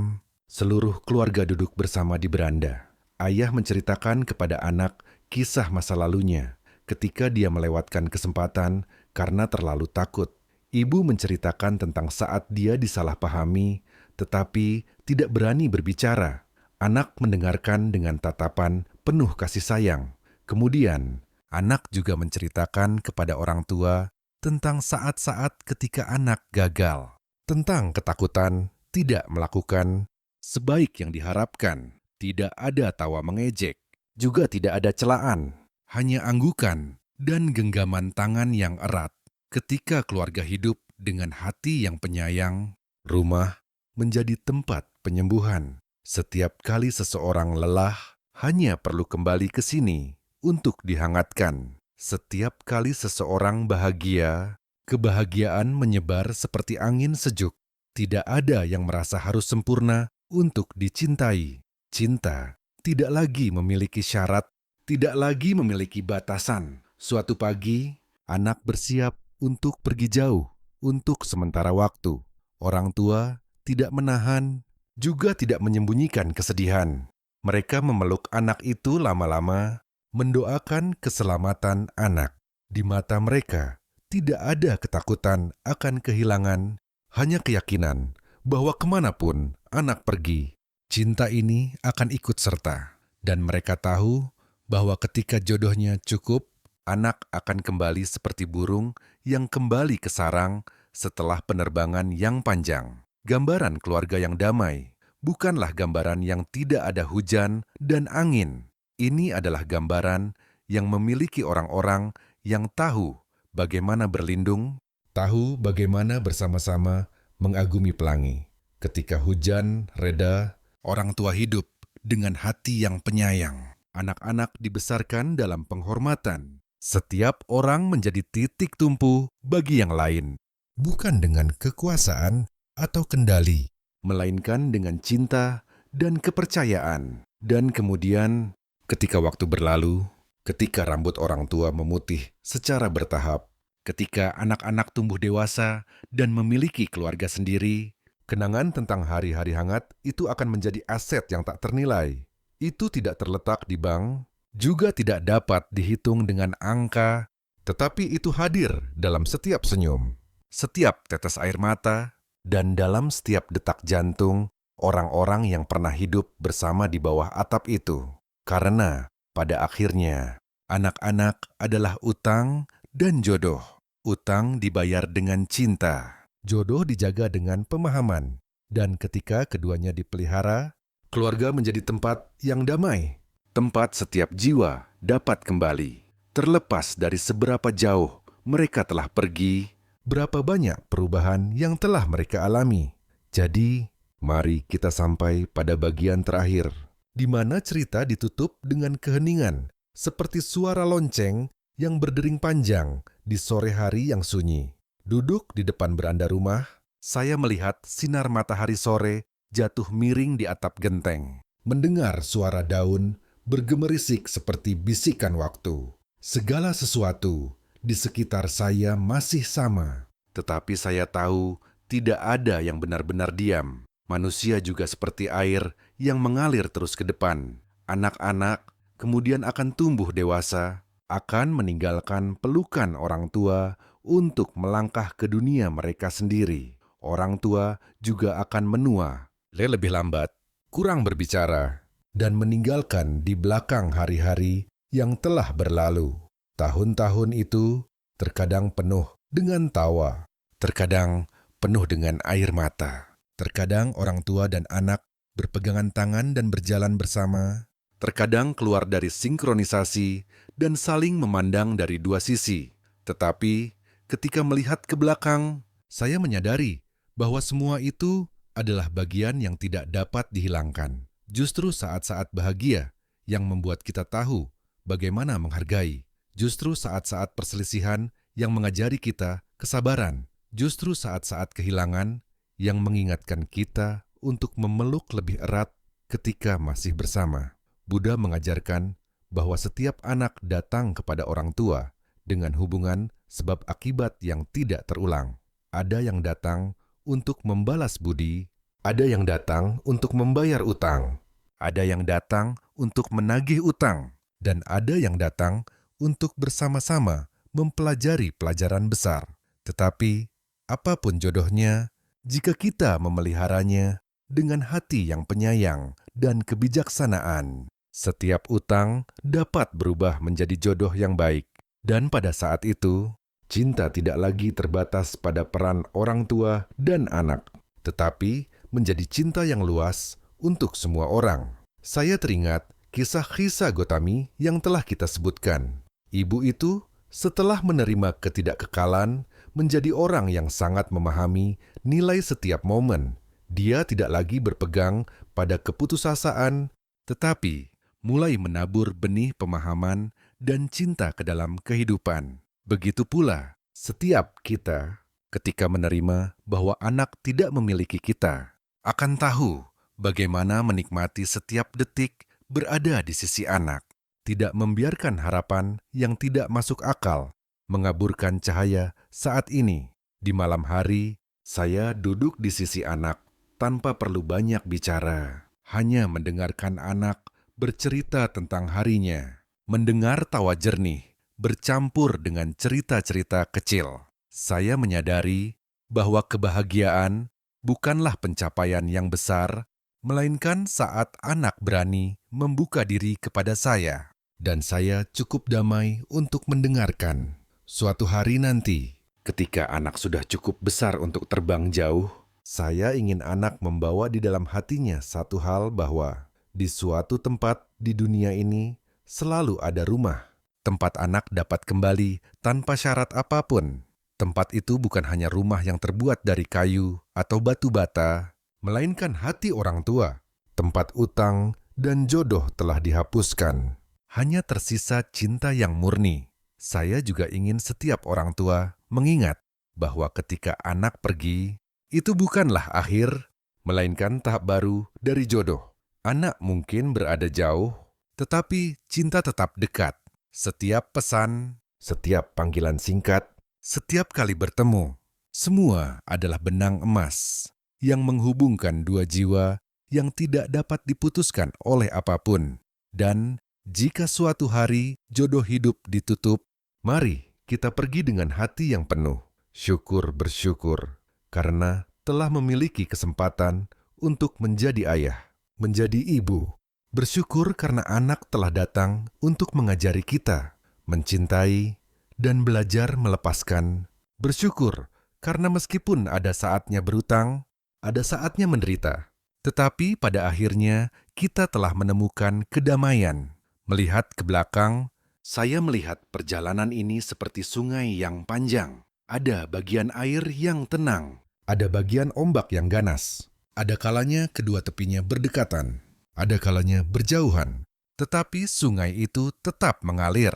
seluruh keluarga duduk bersama di beranda. Ayah menceritakan kepada anak kisah masa lalunya ketika dia melewatkan kesempatan karena terlalu takut. Ibu menceritakan tentang saat dia disalahpahami, tetapi tidak berani berbicara. Anak mendengarkan dengan tatapan penuh kasih sayang. Kemudian, anak juga menceritakan kepada orang tua tentang saat-saat ketika anak gagal, tentang ketakutan tidak melakukan sebaik yang diharapkan. Tidak ada tawa mengejek, juga tidak ada celaan, hanya anggukan dan genggaman tangan yang erat. Ketika keluarga hidup dengan hati yang penyayang, rumah menjadi tempat penyembuhan. Setiap kali seseorang lelah, hanya perlu kembali ke sini untuk dihangatkan. Setiap kali seseorang bahagia, kebahagiaan menyebar seperti angin sejuk. Tidak ada yang merasa harus sempurna untuk dicintai. Cinta tidak lagi memiliki syarat, tidak lagi memiliki batasan. Suatu pagi, anak bersiap untuk pergi jauh, untuk sementara waktu. Orang tua tidak menahan, juga tidak menyembunyikan kesedihan. Mereka memeluk anak itu lama-lama, mendoakan keselamatan anak. Di mata mereka, tidak ada ketakutan akan kehilangan, hanya keyakinan bahwa kemanapun anak pergi, cinta ini akan ikut serta. Dan mereka tahu bahwa ketika jodohnya cukup, anak akan kembali seperti burung yang kembali ke sarang setelah penerbangan yang panjang. Gambaran keluarga yang damai bukanlah gambaran yang tidak ada hujan dan angin. Ini adalah gambaran yang memiliki orang-orang yang tahu bagaimana berlindung, tahu bagaimana bersama-sama mengagumi pelangi. Ketika hujan reda, orang tua hidup dengan hati yang penyayang. Anak-anak dibesarkan dalam penghormatan. Setiap orang menjadi titik tumpu bagi yang lain. Bukan dengan kekuasaan atau kendali, melainkan dengan cinta dan kepercayaan. Dan kemudian, ketika waktu berlalu, ketika rambut orang tua memutih secara bertahap, ketika anak-anak tumbuh dewasa dan memiliki keluarga sendiri, kenangan tentang hari-hari hangat itu akan menjadi aset yang tak ternilai. Itu tidak terletak di bank, juga tidak dapat dihitung dengan angka, tetapi itu hadir dalam setiap senyum, setiap tetes air mata, dan dalam setiap detak jantung orang-orang yang pernah hidup bersama di bawah atap itu. Karena pada akhirnya, anak-anak adalah utang dan jodoh. Utang dibayar dengan cinta. Jodoh dijaga dengan pemahaman, dan ketika keduanya dipelihara, keluarga menjadi tempat yang damai, tempat setiap jiwa dapat kembali. Terlepas dari seberapa jauh mereka telah pergi, berapa banyak perubahan yang telah mereka alami. Jadi, mari kita sampai pada bagian terakhir, di mana cerita ditutup dengan keheningan, seperti suara lonceng yang berdering panjang di sore hari yang sunyi. Duduk di depan beranda rumah, saya melihat sinar matahari sore jatuh miring di atap genteng. Mendengar suara daun bergemerisik seperti bisikan waktu. Segala sesuatu di sekitar saya masih sama. Tetapi saya tahu tidak ada yang benar-benar diam. Manusia juga seperti air yang mengalir terus ke depan. Anak-anak kemudian akan tumbuh dewasa, akan meninggalkan pelukan orang tua untuk melangkah ke dunia mereka sendiri. Orang tua juga akan menua, lebih lambat, kurang berbicara, dan meninggalkan di belakang hari-hari yang telah berlalu. Tahun-tahun itu terkadang penuh dengan tawa, terkadang penuh dengan air mata. Terkadang orang tua dan anak berpegangan tangan dan berjalan bersama, terkadang keluar dari sinkronisasi dan saling memandang dari dua sisi. Tetapi ketika melihat ke belakang, saya menyadari bahwa semua itu adalah bagian yang tidak dapat dihilangkan. Justru saat-saat bahagia yang membuat kita tahu bagaimana menghargai. Justru saat-saat perselisihan yang mengajari kita kesabaran. Justru saat-saat kehilangan yang mengingatkan kita untuk memeluk lebih erat ketika masih bersama. Buddha mengajarkan bahwa setiap anak datang kepada orang tua dengan hubungan sebab akibat yang tidak terulang. Ada yang datang untuk membalas budi, ada yang datang untuk membayar utang, ada yang datang untuk menagih utang, dan ada yang datang untuk bersama-sama mempelajari pelajaran besar. Tetapi, apapun jodohnya, jika kita memeliharanya dengan hati yang penyayang dan kebijaksanaan, setiap utang dapat berubah menjadi jodoh yang baik. Dan pada saat itu, cinta tidak lagi terbatas pada peran orang tua dan anak, tetapi menjadi cinta yang luas untuk semua orang. Saya teringat kisah Khisa Gotami yang telah kita sebutkan. Ibu itu setelah menerima ketidakkekalan, menjadi orang yang sangat memahami nilai setiap momen. Dia tidak lagi berpegang pada keputusasaan, tetapi mulai menabur benih pemahaman dan cinta ke dalam kehidupan. Begitu pula setiap kita ketika menerima bahwa anak tidak memiliki kita, akan tahu bagaimana menikmati setiap detik berada di sisi anak. Tidak membiarkan harapan yang tidak masuk akal mengaburkan cahaya saat ini. Di malam hari, saya duduk di sisi anak tanpa perlu banyak bicara. Hanya mendengarkan anak bercerita tentang harinya. Mendengar tawa jernih bercampur dengan cerita-cerita kecil. Saya menyadari bahwa kebahagiaan bukanlah pencapaian yang besar, melainkan saat anak berani membuka diri kepada saya. Dan saya cukup damai untuk mendengarkan. Suatu hari nanti, ketika anak sudah cukup besar untuk terbang jauh, saya ingin anak membawa di dalam hatinya satu hal bahwa di suatu tempat di dunia ini selalu ada rumah. Tempat anak dapat kembali tanpa syarat apapun. Tempat itu bukan hanya rumah yang terbuat dari kayu atau batu bata, melainkan hati orang tua. Tempat utang dan jodoh telah dihapuskan. Hanya tersisa cinta yang murni. Saya juga ingin setiap orang tua mengingat bahwa ketika anak pergi, itu bukanlah akhir, melainkan tahap baru dari jodoh. Anak mungkin berada jauh, tetapi cinta tetap dekat. Setiap pesan, setiap panggilan singkat, setiap kali bertemu, semua adalah benang emas yang menghubungkan dua jiwa yang tidak dapat diputuskan oleh apapun. Dan jika suatu hari jodoh hidup ditutup, mari kita pergi dengan hati yang penuh. Syukur bersyukur karena telah memiliki kesempatan untuk menjadi ayah, menjadi ibu. Bersyukur karena anak telah datang untuk mengajari kita, mencintai, dan belajar melepaskan. Bersyukur karena meskipun ada saatnya berutang, ada saatnya menderita. Tetapi pada akhirnya kita telah menemukan kedamaian. Melihat ke belakang, saya melihat perjalanan ini seperti sungai yang panjang. Ada bagian air yang tenang, ada bagian ombak yang ganas. Ada kalanya kedua tepinya berdekatan, ada kalanya berjauhan. Tetapi sungai itu tetap mengalir.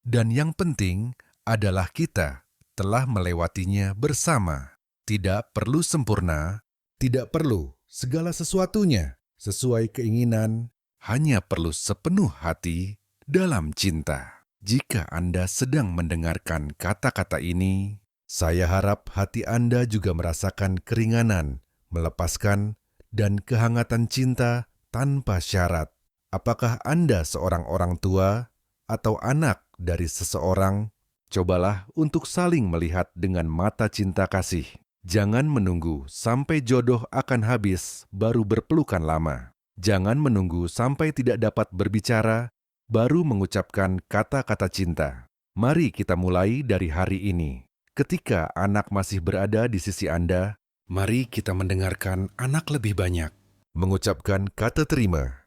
Dan yang penting adalah kita telah melewatinya bersama. Tidak perlu sempurna, tidak perlu segala sesuatunya sesuai keinginan, hanya perlu sepenuh hati dalam cinta. Jika Anda sedang mendengarkan kata-kata ini, saya harap hati Anda juga merasakan keringanan, melepaskan, dan kehangatan cinta tanpa syarat. Apakah Anda seorang orang tua atau anak dari seseorang? Cobalah untuk saling melihat dengan mata cinta kasih. Jangan menunggu sampai jodoh akan habis baru berpelukan lama. Jangan menunggu sampai tidak dapat berbicara baru mengucapkan kata-kata cinta. Mari kita mulai dari hari ini. Ketika anak masih berada di sisi Anda, mari kita mendengarkan anak lebih banyak mengucapkan kata terima